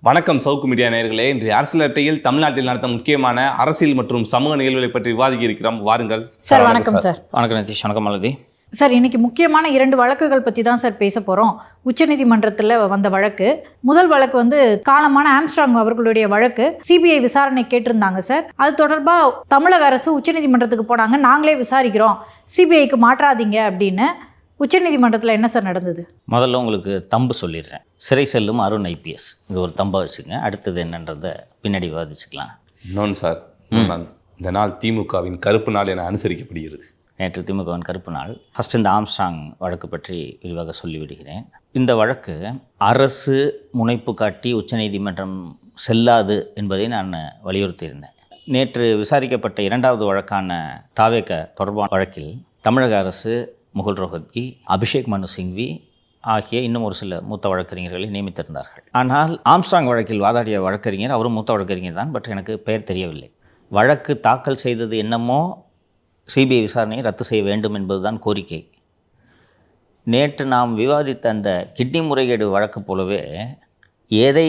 வணக்கம் சவுக்கு மீடியா நேயர்களே. இன்று அரசியல் அட்டையில் தமிழ்நாட்டில் நடத்த முக்கியமான அரசியல் மற்றும் சமூக நிகழ்வுகளை பற்றி விவாதிக்க இருக்கிறோம். வாருங்கள் சார். வணக்கம் சார். வணக்கம் நிதிஷ். வணக்கம் மாலதி. சார், இன்னைக்கு முக்கியமான 2 வழக்குகள் பற்றி தான் சார் பேச போகிறோம். உச்சநீதிமன்றத்தில் வந்த வழக்கு. முதல் வழக்கு காலமான ஆம்ஸ்ட்ராங் அவர்களுடைய வழக்கு. சிபிஐ விசாரணை கேட்டிருந்தாங்க சார். அது தொடர்பாக தமிழக அரசு உச்சநீதிமன்றத்துக்கு போனாங்க. நாங்களே விசாரிக்கிறோம், சிபிஐக்கு மாற்றாதீங்க அப்படின்னு. உச்சநீதிமன்றத்தில் என்ன சார் நடந்தது? முதல்ல உங்களுக்கு தம்பு சொல்லிடுறேன். சிறை செல்லும் அருண் ஐபிஎஸ், இது ஒரு தம்பா வச்சுங்க. அடுத்தது என்னன்றதை பின்னாடி விவாதிச்சுக்கலாம். இன்னொன்று சார், இந்த நாள் திமுகவின் கருப்பு நாள் என அனுசரிக்கப்படுகிறது. நேற்று திமுகவின் கருப்பு நாள். ஃபஸ்ட் இந்த ஆம்ஸ்ட்ராங் வழக்கு பற்றி விரிவாக சொல்லிவிடுகிறேன். இந்த வழக்கு அரசு முனைப்பு காட்டி உச்சநீதிமன்றம் செல்லாது என்பதை நான் வலியுறுத்தியிருந்தேன். நேற்று விசாரிக்கப்பட்ட 2வது வழக்கான தாவேக தொடர்பான வழக்கில் தமிழக அரசு முகுல் ரோஹத்கி, அபிஷேக் மனு சிங்வி ஆகிய இன்னும் ஒரு சில மூத்த வழக்கறிஞர்களை நியமித்திருந்தார்கள். ஆனால் ஆம்ஸ்ட்ராங் வழக்கில் வாதாடிய வழக்கறிஞர் அவரும் மூத்த வழக்கறிஞர் தான், பட் எனக்கு பெயர் தெரியவில்லை. வழக்கு தாக்கல் செய்தது என்னமோ சிபிஐ விசாரணையை ரத்து செய்ய வேண்டும் என்பதுதான் கோரிக்கை. நேற்று நாம் விவாதித்த அந்த கிட்னி முறைகேடு வழக்கு போலவே எதை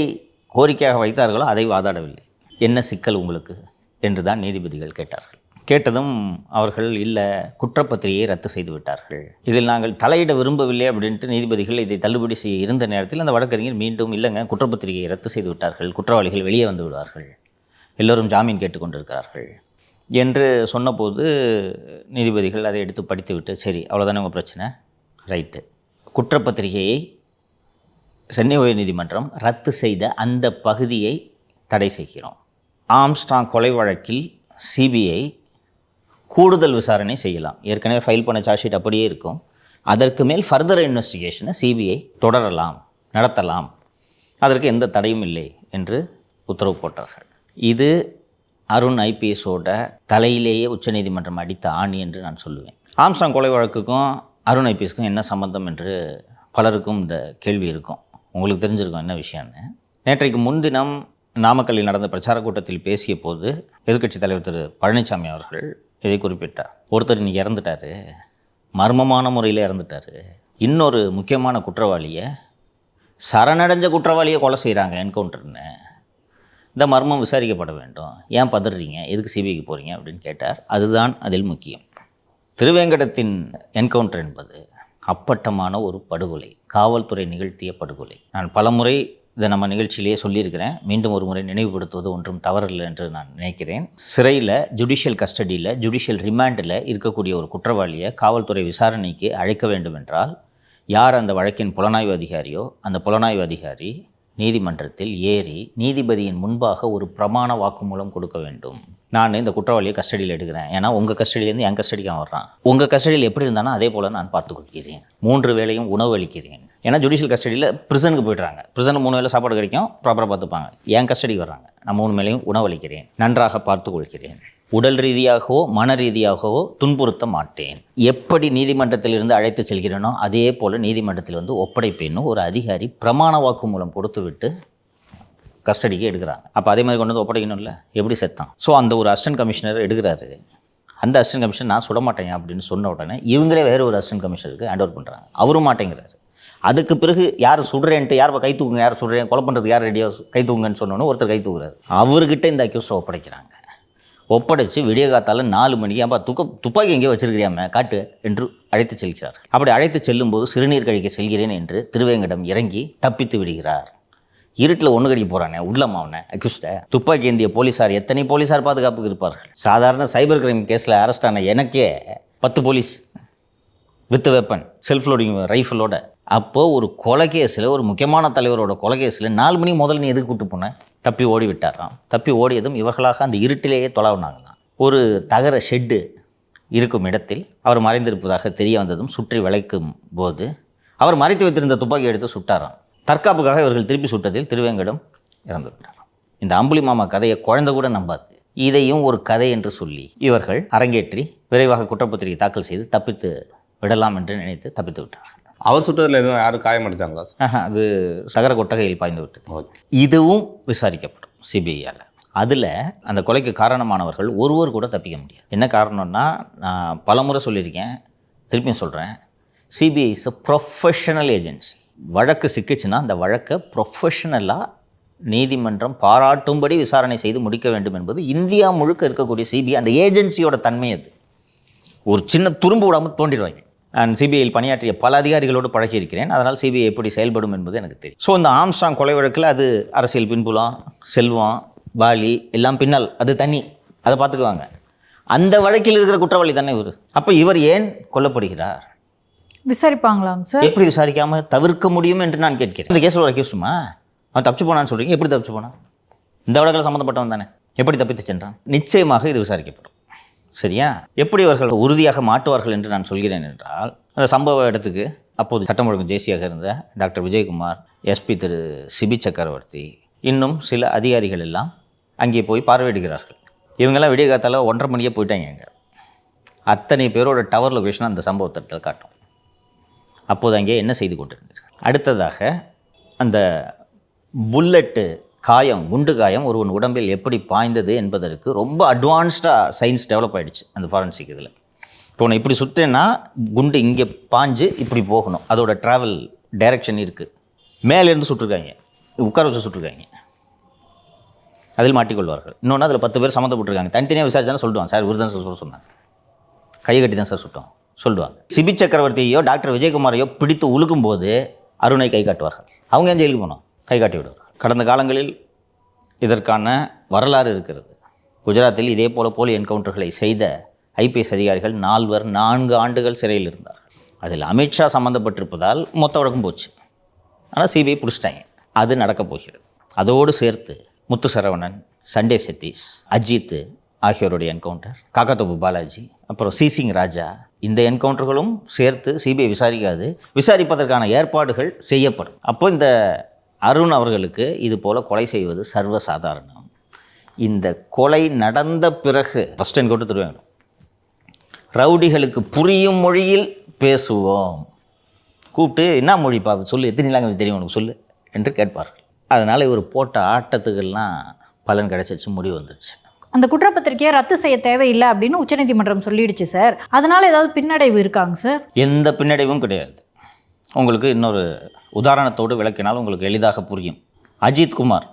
கோரிக்கையாக வைத்தார்களோ அதை வாதாடவில்லை. என்ன சிக்கல் உங்களுக்கு என்று தான் நீதிபதிகள் கேட்டார்கள். கேட்டதும் அவர்கள் இல்லை, குற்றப்பத்திரிகையை ரத்து செய்து விட்டார்கள், இதில் நாங்கள் தலையிட விரும்பவில்லை அப்படின்ட்டு நீதிபதிகள் இதை தள்ளுபடி செய்ய இருந்த நேரத்தில் அந்த வழக்கறிஞர் மீண்டும் இல்லைங்க, குற்றப்பத்திரிகையை ரத்து செய்து விட்டார்கள், குற்றவாளிகள் வெளியே வந்து விடுவார்கள், எல்லோரும் ஜாமீன் கேட்டுக்கொண்டிருக்கிறார்கள் என்று சொன்னபோது நீதிபதிகள் அதை எடுத்து படித்துவிட்டு, சரி அவ்வளோதானே உங்கள் பிரச்சனை, ரைட்டு, குற்றப்பத்திரிகையை சென்னை உயர்நீதிமன்றம் ரத்து செய்த அந்த பகுதியை தடை செய்கிறோம். ஆம்ஸ்ட்ராங் கொலை வழக்கில் சிபிஐ கூடுதல் விசாரணை செய்யலாம். ஏற்கனவே ஃபைல் பண்ண சார்ஜ் ஷீட் அப்படியே இருக்கும். அதற்கு மேல் ஃபர்தர் இன்வெஸ்டிகேஷனை சிபிஐ தொடரலாம், நடத்தலாம், அதற்கு எந்த தடையும் இல்லை என்று உத்தரவு போட்டார்கள். இது அருண் ஐபிஎஸோட தலையிலேயே உச்சநீதிமன்றம் அடித்த ஆணி என்று நான் சொல்லுவேன். ஆம்ஸ்ட்ராங் கொலை வழக்குக்கும் அருண் ஐபிஎஸ்க்கும் என்ன சம்பந்தம் என்று பலருக்கும் இந்த கேள்வி இருக்கும். உங்களுக்கு தெரிஞ்சிருக்கும் என்ன விஷயம்னு. நேற்றைக்கு முன்தினம் நாமக்கல்லில் நடந்த பிரச்சார கூட்டத்தில் பேசிய போது எதிர்க்கட்சித் தலைவர் திரு பழனிசாமி அவர்கள் இதை குறிப்பிட்டார். ஒருத்தர் இன்றைக்கி இறந்துட்டார், மர்மமான முறையில் இறந்துட்டார், இன்னொரு முக்கியமான குற்றவாளியை, சரணடைஞ்ச குற்றவாளியை கொலை செய்கிறாங்க என்கவுண்டர்னு, இந்த மர்மம் விசாரிக்கப்பட வேண்டும், ஏன் பதறீங்க, எதுக்கு சிபிஐக்கு போகிறீங்க அப்படின்னு கேட்டார். அதுதான் அதில் முக்கியம். திருவேங்கடத்தின் என்கவுண்டர் என்பது அப்பட்டமான ஒரு படுகொலை, காவல்துறை நிகழ்த்திய படுகொலை. நான் பலமுறை இதை நம்ம நிகழ்ச்சியிலேயே சொல்லியிருக்கிறேன். மீண்டும் ஒரு முறை நினைவுபடுத்துவது ஒன்றும் தவறில்லை என்று நான் நினைக்கிறேன். சிறையில் ஜுடிஷியல் கஸ்டடியில், ஜுடிஷியல் ரிமாண்டில் இருக்கக்கூடிய ஒரு குற்றவாளியை காவல்துறை விசாரணைக்கு அழைக்க வேண்டும் என்றால் யார் அந்த வழக்கின் புலனாய்வு அதிகாரியோ அந்த புலனாய்வு அதிகாரி நீதிமன்றத்தில் ஏறி நீதிபதியின் முன்பாக ஒரு பிரமாண வாக்குமூலம் கொடுக்க வேண்டும். நான் இந்த குற்றவாளியை கஸ்டடியில் எடுக்கிறேன், ஏன்னா உங்கள் கஸ்டடியிலேருந்து என் கஸ்டடிக்கு அவன் வர்றான், உங்கள் கஸ்டடியில் எப்படி இருந்தானோ அதே போல் நான் பார்த்து கொடுக்கிறேன், 3 வேளையும் உணவு அளிக்கிறேன். ஏன்னா ஜுடிஷியல் கஸ்டடியில் ப்ரிசனுக்கு போய்ட்றாங்க, ப்ரிசனுக்கு 3 வேளை சாப்பாடு கிடைக்கும், ப்ராப்பராக பார்த்துப்பாங்க. என் கஸ்டடிக்கு வர்றாங்க, நான் 3 வேளையும் உணவு அளிக்கிறேன், நன்றாக பார்த்து கொள்கிறேன், உடல் ரீதியாகவோ மன ரீதியாகவோ துன்புறுத்த மாட்டேன். எப்படி நீதிமன்றத்திலிருந்து அழைத்து செல்கிறேனோ அதே போல் நீதிமன்றத்தில் ஒப்படைப்பேன்னு ஒரு அதிகாரி பிரமாண வாக்குமூலம் கொடுத்து விட்டு கஸ்டடிக்கு எடுக்கிறாங்க. அப்போ அதே மாதிரி கொண்டு வந்து ஒப்படைக்கணும்ல, எப்படி செத்தான். ஸோ அந்த ஒரு அசிஸ்டன்ட் கமிஷனர் எடுக்கிறாரு. அந்த அசிஸ்டன்ட் கமிஷனர் நான் சுட மாட்டேன் அப்படின்னு சொன்ன உடனே இவங்களே வேறு ஒரு அசிஸ்டன்ட் கமிஷனருக்கு ஹேண்ட் ஓவர் பண்ணுறாங்க. அவரும் மாட்டேங்கிறாரு. அதுக்கு பிறகு யார் சுடுறேன்ட்டு, யார் கை தூக்குங்க, யார் சுடுறேன், கொலை பண்ணுறதுக்கு யார் ரெடியாக கை தூக்குங்கன்னு சொன்னோன்னு ஒருத்தர் கை தூக்குறாரு. அவர்கிட்ட இந்த அக்யூஸ்டை ஒப்படைக்கிறாங்க. ஒப்படைச்சு விடிய காத்தால 4 மணிக்கு அப்போ துப்பாக்கி எங்கேயோ வச்சிருக்கிறியாம காட்டு என்று அழைத்து செல்கிறார். அப்படி அழைத்து செல்லும்போது சிறுநீர் கழிக்க செல்கிறேன் என்று திருவேங்கடம் இறங்கி தப்பித்து விடுகிறார். இருட்டில் ஒன்று கடிக்க போகிறானே உள்ளமாவனை அக்யூஸ்டை. துப்பாக்கி ஏந்திய போலீஸார் எத்தனை போலீஸார் பாதுகாப்புக்கு இருப்பார்கள். சாதாரண சைபர் கிரைம் கேஸில் அரெஸ்ட் ஆன எனக்கே 10 police with weapon, self loading ரைஃபிளோட. அப்போது ஒரு கொலை கேஸில், ஒரு முக்கியமான தலைவரோட கொலை கேஸில் 4 மணிக்கு முதல்ல நீ எதுக்கு கூட்டு போனேன்? தப்பி ஓடி விட்டாராம். தப்பி ஓடியதும் இவர்களாக அந்த இருட்டிலேயே தொலைவினாங்களாம். ஒரு தகர ஷெட்டு இருக்கும் இடத்தில் அவர் மறைந்திருப்பதாக தெரிய வந்ததும் சுற்றி விளைக்கும் போது அவர் மறைத்து வைத்திருந்த துப்பாக்கி எடுத்து சுட்டாராம். தற்காப்புக்காக இவர்கள் திருப்பி சுட்டதில் திருவேங்கடம் இறந்து விட்டாராம். இந்த அம்புலி மாமா கதையை குழந்தை கூட நம்பாது. இதையும் ஒரு கதை என்று சொல்லி இவர்கள் அரங்கேற்றி விரைவாக குற்றப்பத்திரிகை தாக்கல் செய்து தப்பித்து விடலாம் என்று நினைத்து தப்பித்து விட்டார்கள். அவர் சுட்டதில் எதுவும் யாரும் காயமடைஞ்சாங்களா? அது சகர கொட்டகையில் பாய்ந்து விட்டது. இதுவும் விசாரிக்கப்படும் சிபிஐயால். அதில் அந்த கொலைக்கு காரணமானவர்கள் ஒருவர் கூட தப்பிக்க முடியாது. என்ன காரணம்னா, நான் பலமுறை சொல்லியிருக்கேன், திருப்பியும் சொல்கிறேன், CBI is a professional agency. வழக்கு சிக்கிச்சுன்னா அந்த வழக்கை ப்ரொஃபஷனலாக நீதிமன்றம் பாராட்டும்படி விசாரணை செய்து முடிக்க வேண்டும் என்பது இந்தியா முழுக்க இருக்கக்கூடிய சிபிஐ அந்த ஏஜென்சியோட தன்மை. அது ஒரு சின்ன துரும்பு விடாமல் தோண்டிடுவாங்க. நான் சிபிஐயில் பணியாற்றிய பல அதிகாரிகளோடு பழகியிருக்கிறேன். அதனால் சிபிஐ எப்படி செயல்படும் என்பது எனக்கு தெரியும். ஸோ இந்த ஆம்ஸ்ட்ராங் கொலை வழக்கில் அது அரசியல் பின்புலம், செல்வம், வாலி எல்லாம் பின்னால், அது தனி, அதை பார்த்துக்குவாங்க. அந்த வழக்கில் இருக்கிற குற்றவாளி தானே இவர். அப்போ இவர் ஏன் கொல்லப்படுகிறார்? விசாரிப்பாங்களாங்க சார்? எப்படி விசாரிக்காமல் தவிர்க்க முடியும் என்று நான் கேட்கிறேன். இந்த கேஸில் ஒரு அக்யூஸ்டுமா அவன் தப்பிச்சு போனான்னு சொல்கிறீங்க. எப்படி தப்பிச்சு போனான்? இந்த வழக்கில் சம்மந்தப்பட்டவன் தானே, எப்படி தப்பித்து சென்றான்? நிச்சயமாக இது விசாரிக்கப்படும். சரியா? எப்படி அவர்கள் உறுதியாக மாட்டுவார்கள் என்று நான் சொல்கிறேன் என்றால், அந்த சம்பவ இடத்துக்கு அப்போது சட்டம் ஒழுங்கு ஜேசியாக இருந்த டாக்டர் விஜயகுமார், எஸ்பி திரு சிபி சக்கரவர்த்தி, இன்னும் சில அதிகாரிகள் எல்லாம் அங்கே போய் பார்வையிடுகிறார்கள். இவங்கெல்லாம் விடிய காத்தால 1:30 மணியே போயிட்டாங்க. அங்கே அத்தனை பேரோட டவர் லொகேஷன் அந்த சம்பவத்தில் காட்டும். அப்போது அங்கே என்ன செய்து கொண்டிருந்தீர்கள்? அடுத்ததாக அந்த புல்லட்டு காயம், குண்டு காயம் ஒருவன் உடம்பில் எப்படி பாய்ந்தது என்பதற்கு ரொம்ப அட்வான்ஸ்டாக சயின்ஸ் டெவலப் ஆகிடுச்சு அந்த ஃபாரன்சிக் இதில். இப்போ ஒன்று இப்படி சுட்டேன்னா குண்டு இங்கே பாஞ்சு இப்படி போகணும், அதோட ட்ராவல் டைரக்ஷன் இருக்குது. மேலேருந்து சுட்டிருக்காங்க, உட்கார வச்சு சுட்டிருக்காங்க, அதில் மாட்டிக்கொள்வார்கள். இன்னொன்று அதில் 10 பேர் சம்மந்தப்பட்டிருக்காங்க. தனித்தனியாக விசாரிச்சாலும் சொல்லிடுவாங்க, சார் இவர் தான் சார் சொல்ல சொன்னாங்க, கை கட்டி தான் சார் சுட்டோம் சொல்லுவாங்க. சிபி சக்கரவர்த்தியோ டாக்டர் விஜயகுமாரையோ பிடித்து உழுக்கும் போது அருணை கை காட்டுவார்கள். அவங்க ஏன் ஜெயிலுக்கு போனோம்? கை காட்டி விடுவார்கள். கடந்த காலங்களில் இதற்கான வரலாறு இருக்கிறது. குஜராத்தில் இதே போல போலி என்கவுண்டர்களை செய்த ஐபிஎஸ் அதிகாரிகள் 4 ஆண்டுகள் சிறையில் இருந்தார்கள். அதில் அமித்ஷா சம்மந்தப்பட்டிருப்பதால் மொத்த வழக்கம் போச்சு. ஆனால் சிபிஐ பிடிச்சிட்டாங்க. அது நடக்கப் போகிறது. அதோடு சேர்த்து முத்து சரவணன், சண்டே சதீஷ், அஜித் ஆகியோருடைய என்கவுண்டர், காக்கத்தோப்பு பாலாஜி, அப்புறம் சிசிங் ராஜா, இந்த என்கவுண்டர்களும் சேர்த்து சிபிஐ விசாரிக்காது. விசாரிப்பதற்கான ஏற்பாடுகள் செய்யப்படும். அப்போ இந்த அருண் அவர்களுக்கு இது போல் கொலை செய்வது சர்வசாதாரணம். இந்த கொலை நடந்த பிறகு ஃபஸ்ட் என்கவுண்டர் தருவாங்க. ரவுடிகளுக்கு புரியும் மொழியில் பேசுவோம். கூப்பிட்டு என்ன மொழி பார்க்க சொல்லு, எத்தனை லாங்குவேஜ் தெரியும் உனக்கு சொல்லு என்று கேட்பார்கள். அதனால் இவர் போட்ட ஆட்டத்துக்கெல்லாம் பலன் கிடைச்சிச்சு, முடிவு வந்துடுச்சு. அந்த குற்றப்பத்திரிக்கையை ரத்து செய்ய தேவையில்லை அப்படின்னு உச்சநீதிமன்றம் சொல்லிடுச்சு சார். அதனால ஏதாவது பின்னடைவு இருக்காங்க சார்? எந்த பின்னடைவும் கிடையாது. உங்களுக்கு இன்னொரு உதாரணத்தோடு விளக்கினால் உங்களுக்கு எளிதாக புரியும். அஜித் குமார்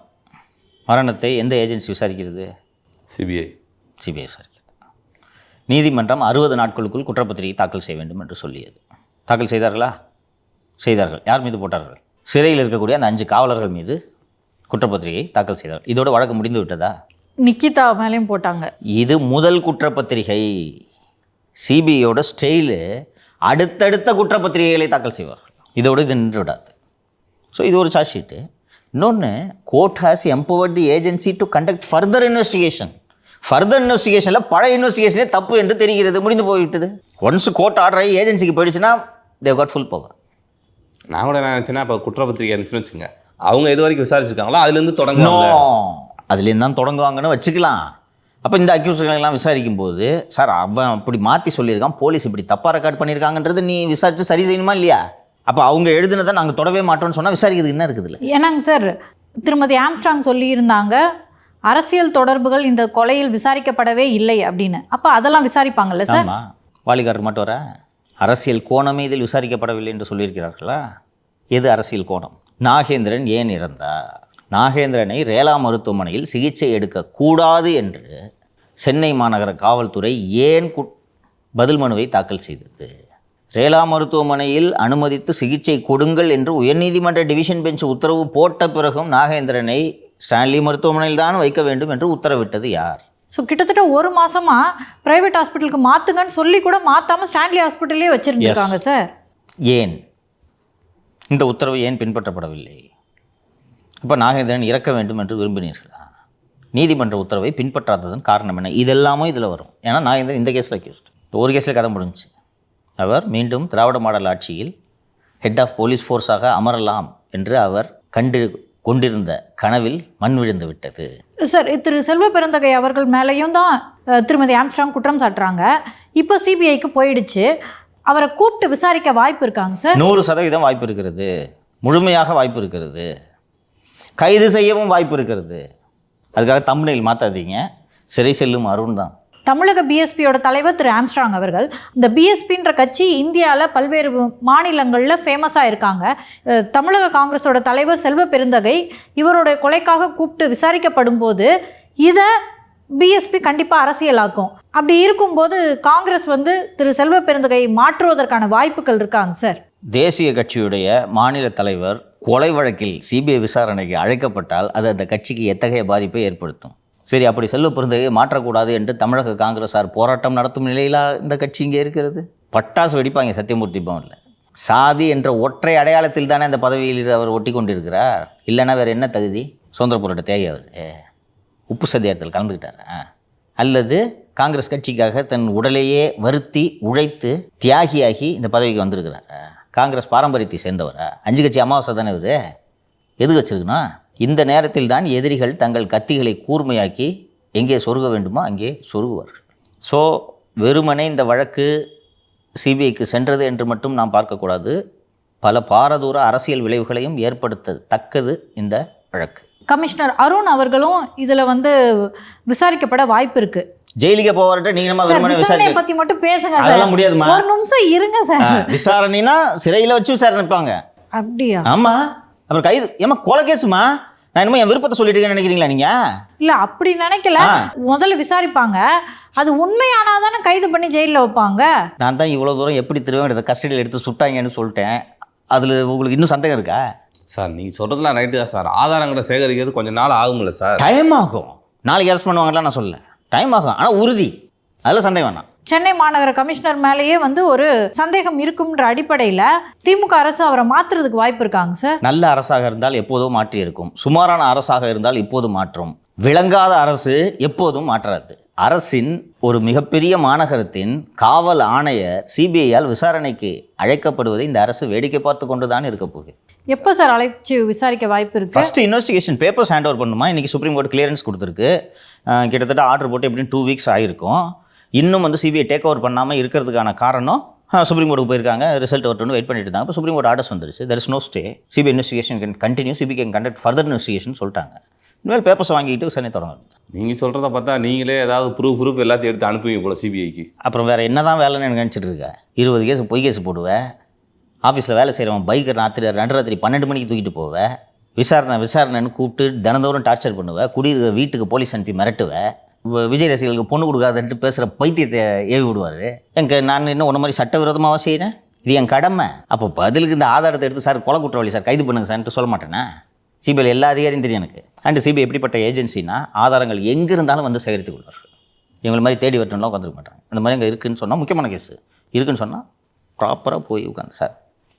மரணத்தை எந்த ஏஜென்சி விசாரிக்கிறது? சிபிஐ விசாரிக்கிறது. நீதிமன்றம் 60 நாட்களுக்குள் குற்றப்பத்திரிகை தாக்கல் செய்ய வேண்டும் என்று சொல்லியது. தாக்கல் செய்தார்களா? செய்தார்கள். யார் மீது போட்டார்கள்? சிறையில் இருக்கக்கூடிய அந்த 5 காவலர்கள் மீது குற்றப்பத்திரிகை தாக்கல் செய்தார்கள். இதோட வழக்கு முடிந்து விட்டதா? நிக்கிதா மேலேயும் போட்டாங்க. இது முதல் குற்றப்பத்திரிகை. சிபிஐயோட ஸ்டைலு அடுத்தடுத்த குற்றப்பத்திரிகைகளை தாக்கல் செய்வார்கள். இதோடு இது நின்று விடாது. ஸோ இது ஒரு சார்ஜ் ஷீட்டு. இன்னொன்று, court has empowered the agency to conduct further investigation. Further இன்வெஸ்டிகேஷனில் பழைய இன்வெஸ்டிகேஷனே தப்பு என்று தெரிகிறது, முடிந்து போய்விட்டது. ஒன்ஸ் கோர்ட் ஆர்டர் ஆகி ஏஜென்சிக்கு போயிடுச்சுன்னா தேவ் காட் ஃபுல் பவர். நான் கூட என்ன நினச்சேன்னா, இப்போ குற்றப்பத்திரிகை இருந்துச்சுன்னு வச்சுங்க, அவங்க எது வரைக்கும் விசாரிச்சிருக்காங்களோ அதுலேருந்து தொடங்கணும், அதுலேருந்து தான் தொடங்குவாங்கன்னு வச்சுக்கலாம். அப்போ இந்த அக்யூஸ்டுகளெல்லாம் விசாரிக்கும் போது, சார் அவன் அப்படி மாற்றி சொல்லியிருக்கான், போலீஸ் இப்படி தப்பாக ரெக்கார்ட் பண்ணியிருக்காங்கன்றது நீ விசாரித்து சரி செய்யணுமா இல்லையா? அப்போ அவங்க எழுதுனதை நாங்கள் தொடவே மாட்டோம்னு சொன்னால் விசாரிக்கிறது என்ன இருக்குது இல்லை? ஏன்னாங்க சார், திருமதி ஆம்ஸ்ட்ராங் சொல்லியிருந்தாங்க அரசியல் தொடர்புகள் இந்த கொலையில் விசாரிக்கப்படவே இல்லை அப்படின்னு. அப்போ அதெல்லாம் விசாரிப்பாங்கல்ல சார்? ஆமாம், வாலிகாரர் மட்டும் வர அரசியல் கோணமே இதில் விசாரிக்கப்படவில்லை என்று சொல்லியிருக்கிறார்களா? எது அரசியல் கோணம்? நாகேந்திரன் ஏன் இறந்தார்? நாகேந்திரனை ரேலா மருத்துவமனையில் சிகிச்சை எடுக்கக்கூடாது என்று சென்னை மாநகர காவல்துறை ஏன் பதில் மனுவை தாக்கல் செய்தது? ரேலா மருத்துவமனையில் அனுமதித்து சிகிச்சை கொடுங்கள் என்று உயர்நீதிமன்ற டிவிஷன் பெஞ்ச் உத்தரவு போட்ட பிறகும் நாகேந்திரனை ஸ்டான்லி மருத்துவமனையில் தான் வைக்க வேண்டும் என்று உத்தரவிட்டது யார்? ஸோ கிட்டத்தட்ட 1 மாசமா பிரைவேட் ஹாஸ்பிட்டலுக்கு மாற்றுங்கன்னு சொல்லி கூட மாற்றாமல் ஸ்டான்லி ஹாஸ்பிட்டலே வச்சுருந்துருக்காங்க சார். ஏன் இந்த உத்தரவு ஏன் பின்பற்றப்படவில்லை? அப்போ நாகேந்திரன் இறக்க வேண்டும் என்று விரும்பினீர்களா? நீதிமன்ற உத்தரவை பின்பற்றாததன் காரணம் என்ன? இதெல்லாமும் இதில் வரும். ஏன்னா நாகேந்திரன் இந்த கேஸில் அக்யூஸ்ட். ஒரு கேஸில் கதை முடிஞ்சு. அவர் மீண்டும் திராவிட மாடல் ஆட்சியில் ஹெட் ஆஃப் போலீஸ் ஃபோர்ஸாக அமரலாம் என்று அவர் கொண்டிருந்த கனவில் மண் விழுந்து விட்டது. சார், திரு செல்வ பெருந்தகை அவர்கள் மேலேயும் தான் திருமதி ஆம்ஸ்ட்ராங் குற்றம் சாட்டுறாங்க. இப்போ சிபிஐக்கு போயிடுச்சு. அவரை கூப்பிட்டு விசாரிக்க வாய்ப்பு இருக்காங்க சார்? 100% வாய்ப்பு இருக்கிறது. முழுமையாக வாய்ப்பு இருக்கிறது. கைது செய்யவும் வாய்ப்பு இருக்கிறது. அதுக்காக தம்ப்நெயில் மாற்றாதீங்க. சிறை செல்லும் அருண் தான். தமிழக பிஎஸ்பியோட தலைவர் திரு ஆம்ஸ்ட்ராங் அவர்கள், இந்த பிஎஸ்பின்ற கட்சி இந்தியாவில் பல்வேறு மாநிலங்களில் ஃபேமஸாக இருக்காங்க. தமிழக காங்கிரஸோட தலைவர் செல்வ பெருந்தகை இவருடைய கொலைக்காக கூப்பிட்டு விசாரிக்கப்படும் போது இதை பிஎஸ்பி கண்டிப்பாக அரசியலாக்கும். அப்படி இருக்கும்போது காங்கிரஸ் திரு செல்வ பெருந்தகை மாற்றுவதற்கான வாய்ப்புகள் இருக்காங்க சார்? தேசிய கட்சியுடைய மாநில தலைவர் கொலை வழக்கில் சிபிஐ விசாரணைக்கு அழைக்கப்பட்டால் அது அந்த கட்சிக்கு எத்தகைய பாதிப்பை ஏற்படுத்தும்? சரி, அப்படி செல்வ பெருந்தகையை மாற்றக்கூடாது என்று தமிழக காங்கிரஸார் போராட்டம் நடத்தும் நிலையில் இந்த கட்சி இங்கே இருக்கிறது. பட்டாசு வெடிப்பாங்க சத்தியமூர்த்தி பவனில். சாதி என்ற ஒற்றை அடையாளத்தில் தானே அந்த பதவியில் அவர் ஒட்டி கொண்டிருக்கிறார். இல்லைன்னா வேறு என்ன தகுதி? சுதந்திர போராட்ட தேவை அவர் உப்பு சத்தியாரத்தில் கலந்துக்கிட்டாரா? அல்லது காங்கிரஸ் கட்சிக்காக தன் உடலையே வருத்தி உழைத்து தியாகியாகி இந்த பதவிக்கு வந்திருக்கிறாரா? காங்கிரஸ் பாரம்பரியத்தை சேர்ந்தவரா? 5 கட்சி அமாவாசை தானே இவர். எது வச்சிருக்கணும்? இந்த நேரத்தில் தான் எதிரிகள் தங்கள் கத்திகளை கூர்மையாக்கி எங்கே சொருக வேண்டுமோ அங்கே சொருகுவார்கள். ஸோ வெறுமனே இந்த வழக்கு சிபிஐக்கு சென்றது என்று மட்டும் நாம் பார்க்கக்கூடாது. பல பாரதூர அரசியல் விளைவுகளையும் ஏற்படுத்தத்தக்கது இந்த வழக்கு. கமிஷனர் அருண் அவர்களும் இதில் விசாரிக்கப்பட வாய்ப்பு இருக்கு. ஜெயிலுக்கு போவார்ட்ட நீங்க நம்ம வெறுமனே விசாரணை பத்தி மட்டும் பேசுங்க. அதெல்லாம் முடியாதுமா. ஒரு நிமிஷம் இருங்க சார். விசாரணைனா சிறையில் வச்சு விசாரணை வைப்பாங்க. அப்படியா? ஆமா. அப்புறம் கைது ஏமா கொலை கேசுமா? நான் என்னமோ என் விருப்பத்தை சொல்லிட்டு இருக்கேன்னு நினைக்கிறீங்களா நீங்க? இல்ல அப்படி நினைக்கல. முதல்ல விசாரிப்பாங்க, அது உண்மையானாதானே கைது பண்ணி ஜெயிலில் வைப்பாங்க. நான் தான் இவ்வளோ தூரம் எப்படி திரும்ப கஸ்டடியில் எடுத்து சுட்டாங்கன்னு சொல்லிட்டேன். அதில் உங்களுக்கு இன்னும் சந்தேகம் இருக்கா? சார் நீங்கள் சொல்கிறதுலாம் ரைட்டு தான் சார். ஆதாரங்களை சேகரிக்கிறது கொஞ்சம் நாள் ஆகும்ல சார்? டைம் ஆகும். நாளைக்கு அரெஸ்ட் பண்ணுவாங்கலாம் நான் சொல்லல. டைம் ஆகும், ஆனால் உறுதி. அதில் சந்தேகம் வேணாம். சென்னை மாநகர கமிஷனர் மேலேயே ஒரு சந்தேகம் இருக்கும்ன்ற அடிப்படையில் திமுக அரசு அவரை மாற்றுறதுக்கு வாய்ப்பு இருக்காங்க சார்? நல்ல அரசாக இருந்தால் எப்போதும் மாற்றி இருக்கும். சுமாரான அரசாக இருந்தால் இப்போது மாற்றும். விளங்காத அரசு எப்போதும் மாற்றாது. அரசின் ஒரு மிகப்பெரிய மாநகரத்தின் காவல் ஆணையர் சிபிஐயால் விசாரணைக்கு அழைக்கப்படுவதை இந்த அரசு வேடிக்கை பார்த்து கொண்டு தான் இருக்க போகுது. எப்போ சார் அழைச்சி விசாரிக்க வாய்ப்பு இருக்கு? First investigation papers hand over பண்ணுமா. இன்றைக்கி சுப்ரீம் கோர்ட் கிளியரன்ஸ் கொடுத்துருக்கு. கிட்டத்தட்ட ஆர்டர் போட்டு எப்படின்னு 2 வீக்ஸ் ஆகிருக்கும். இன்னும் சிபிஐ டேக் ஓவர் பண்ணாமல் இருக்கிறதுக்கான காரணம் சுப்ரீம் கோர்ட்டுக்கு போயிருக்காங்க. ரிசல்ட் வரட்டும்னு வெயிட் பண்ணிட்டு இருந்தாங்க. இப்போ சுப்ரீம் கோர்ட் ஆர்டர்ஸ் வந்துருச்சு. There is no stay. CBI investigation can continue. CBI can conduct further investigation சொல்லிட்டாங்க. இனிமேல் பேப்பர்ஸ் வாங்கிட்டு விசாரணை தொடங்கும். நீங்கள் சொல்கிறத பார்த்தா நீங்களே ஏதாவது ப்ரூஃப் எல்லாத்தையும் எடுத்து அனுப்புவீங்க போல சிபிஐக்கு. அப்புறம் வேறு என்ன தான் வேலைன்னு எனக்கு நினச்சிட்டு இருக்கேன். 20 கேஸ் பொய் கேஸ் போடுவேன். ஆஃபீஸில் வேலை செய்கிறவன் பைக்கை ராத்திரி 12 மணிக்கு தூக்கிட்டு போவேன். விசாரணைன்னு கூப்பிட்டு தினந்தோறும் டார்ச்சர் பண்ணுவேன். குடியிருக்கிற வீட்டுக்கு போலீஸ் அனுப்பி மிரட்டுவேன். விஜய் ரசிகர்களுக்கு பொண்ணு கொடுக்காதுன்ட்டு பேசுகிற பைத்தியத்தை ஏவி விடுவார். நான் இன்னும் ஒன்று மாதிரி சட்டவிரோதமாக செய்கிறேன், இது என் கடமை. அப்போ பதிலுக்கு இந்த ஆதாரத்தை எடுத்து சார் கொலை குற்றவாளி சார் கைது பண்ணுங்க சார்ன்ட்டு சொல்ல மாட்டேன்னா? சிபிஐ எல்லா அதிகாரியும் தெரியும் எனக்கு. அண்ட் சிபிஐ எப்படிப்பட்ட ஏஜென்சினா ஆதாரங்கள் எங்கே இருந்தாலும் சேகரித்து கொள்வார்கள். இவங்களை மாதிரி தேடி வரட்டும்லாம் உட்காந்துருக்க மாட்டாங்க. அந்த மாதிரி அங்கே இருக்குதுன்னு சொன்னால், முக்கியமான கேஸ் இருக்குதுன்னு சொன்னால் ப்ராப்பராக போய் உட்காந்து சார்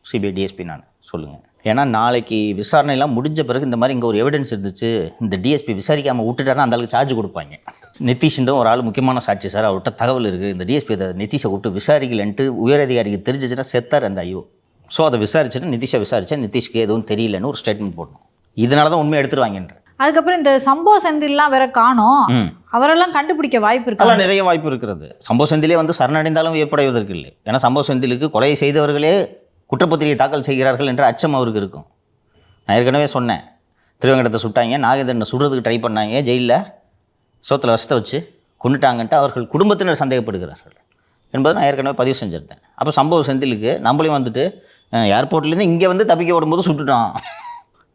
சிபிஐ டிஎஸ்பி நான் சொல்லுங்கள். ஏன்னா நாளைக்கு விசாரணையெல்லாம் முடிஞ்ச பிறகு இந்த மாதிரி இங்கே ஒரு எவிடன்ஸ் இருந்துச்சு, இந்த டிஎஸ்பி விசாரிக்காமல் விட்டுட்டாருன்னா அந்தளவுக்கு சார்ஜ் கொடுப்பாங்க. நிதிஷ்ன்ற ஒரு ஆள் முக்கியமான சாட்சி சார், அவர்கிட்ட தகவல் இருக்குது, இந்த டிஎஸ்பி அதை நிதிஷை கூப்பிட்டு விசாரிக்கலன்ட்டு உயரதிகாரிக்கு தெரிஞ்சிச்சுன்னா செத்தார் அந்த ஐயோ. ஸோ அதை விசாரிச்சுட்டு நிதிஷை விசாரித்தா நிதிஷ்க்கு எதுவும் தெரியலன்னு ஒரு ஸ்டேட்மெண்ட் போடணும். இதனால தான் உண்மையை எடுத்துருவாங்கன்ற. அதுக்கப்புறம் இந்த சம்பவ செந்தில்லாம் வேற காணோம், அவரெல்லாம் கண்டுபிடிக்க வாய்ப்பு இருக்கு. அதெல்லாம் நிறைய வாய்ப்பு இருக்கிறது. சம்பவ செந்திலே சரணடைந்தாலும் வியப்படைவதற்கு இல்லை. ஏன்னா சம்பவ செந்திலுக்கு கொலையை செய்தவர்களே குற்றப்பத்திரிகை தாக்கல் செய்கிறார்கள் என்ற அச்சம் அவருக்கு இருக்கும். நான் ஏற்கனவே சொன்னேன், திருவேங்கடத்தை சுட்டாங்க, நாகேந்திரனை சுடுறதுக்கு ட்ரை பண்ணாங்க, ஜெயிலில் சோத்தில் வசத்தை வச்சு கொண்டுட்டாங்கன்ட்டு அவர்கள் குடும்பத்தினர் சந்தேகப்படுகிறார்கள் என்பதை நான் ஏற்கனவே பதிவு செஞ்சுருந்தேன். அப்போ சம்பவ செந்திலுக்கு நம்மளையும் ஏர்போர்ட்லேருந்து இங்கே தப்பிக்க விடும்போது சுட்டுட்டோம்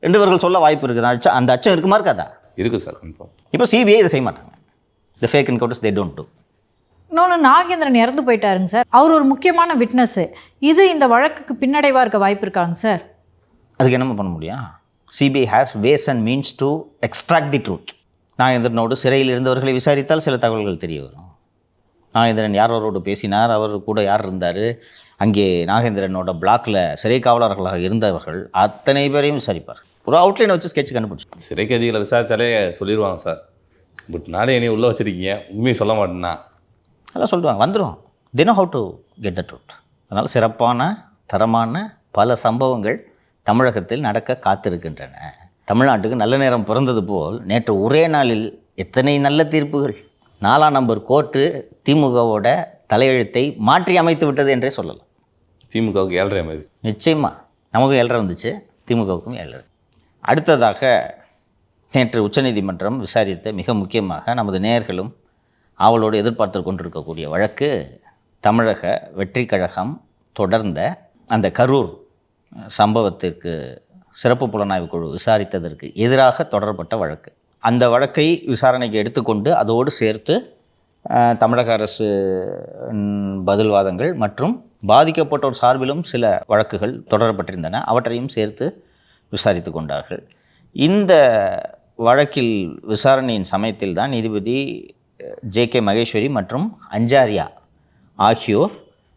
என்று இவர்கள் சொல்ல வாய்ப்பு இருக்குது. அந்த அச்சம் இருக்குமா இருக்காதா? இருக்குது சார். கன்ஃபார்ம். இப்போ சிபிஐ இதை செய்ய மாட்டாங்க. The fake encounters they don't do. இன்னொன்று, நாகேந்திரன் இறந்து போயிட்டாருங்க சார், அவர் ஒரு முக்கியமான விட்னஸ்ஸு. இது இந்த வழக்குக்கு பின்னடைவாக இருக்க வாய்ப்பு இருக்காங்க சார்? அதுக்கு என்னமா பண்ண முடியும்? CBI has ways and means to extract the truth. நாகேந்திரனோடு சிறையில் இருந்தவர்களை விசாரித்தால் சில தகவல்கள் தெரிய வரும். நாகேந்திரன் யாரோடு பேசினார், அவர் கூட யார் இருந்தார், அங்கே நாகேந்திரனோட பிளாக்கில் சிறை காவலர்களாக இருந்தவர்கள் அத்தனை பேரையும் விசாரிப்பார். ஒரு அவுட்லைனை வச்சு ஸ்கெட்ச் கண்டுபிடிச்சு சிறை கைதிகளை விசாரித்தாலே சொல்லிடுவாங்க சார். பட் நானே என்னை உள்ளே வச்சுருக்கீங்க, உண்மையை சொல்ல மாட்டேன்னா அதெல்லாம் சொல்லுவாங்க, வந்துடும். தினம் how to get the truth. அதனால் சிறப்பான தரமான பல சம்பவங்கள் தமிழகத்தில் நடக்க காத்திருக்கின்றன. தமிழ்நாட்டுக்கு நல்ல நேரம் பிறந்தது போல் நேற்று ஒரே நாளில் எத்தனை நல்ல தீர்ப்புகள். 4ஆம் நம்பர் கோர்ட்டு திமுகவோட தலையெழுத்தை மாற்றி அமைத்து விட்டது என்றே சொல்லலாம். திமுகவுக்கு 7.5 மாதிரி. நிச்சயமாக நமக்கும் 7.5 வந்துச்சு, திமுகவுக்கும் 7.5. அடுத்ததாக நேற்று உச்சநீதிமன்றம் விசாரித்த மிக முக்கியமாக நமது நேயர்களும் அவளோடு எதிர்பார்த்து கொண்டிருக்கக்கூடிய வழக்கு தமிழக வெற்றி கழகம் தொடர்ந்த அந்த கரூர் சம்பவத்திற்கு சிறப்பு புலனாய்வு குழு விசாரித்ததற்கு எதிராக தொடரப்பட்ட வழக்கு. அந்த வழக்கை விசாரணைக்கு எடுத்துக்கொண்டு அதோடு சேர்த்து தமிழக அரசு பதில்வாதங்கள் மற்றும் பாதிக்கப்பட்டோர் சார்பிலும் சில வழக்குகள் தொடரப்பட்டிருந்தன. அவற்றையும் சேர்த்து விசாரித்து கொண்டார்கள். இந்த வழக்கில் விசாரணையின் சமயத்தில் தான் நீதிபதி ஜே.கே. மகேஸ்வரி மற்றும் அஞ்சாரியா ஆகியோர்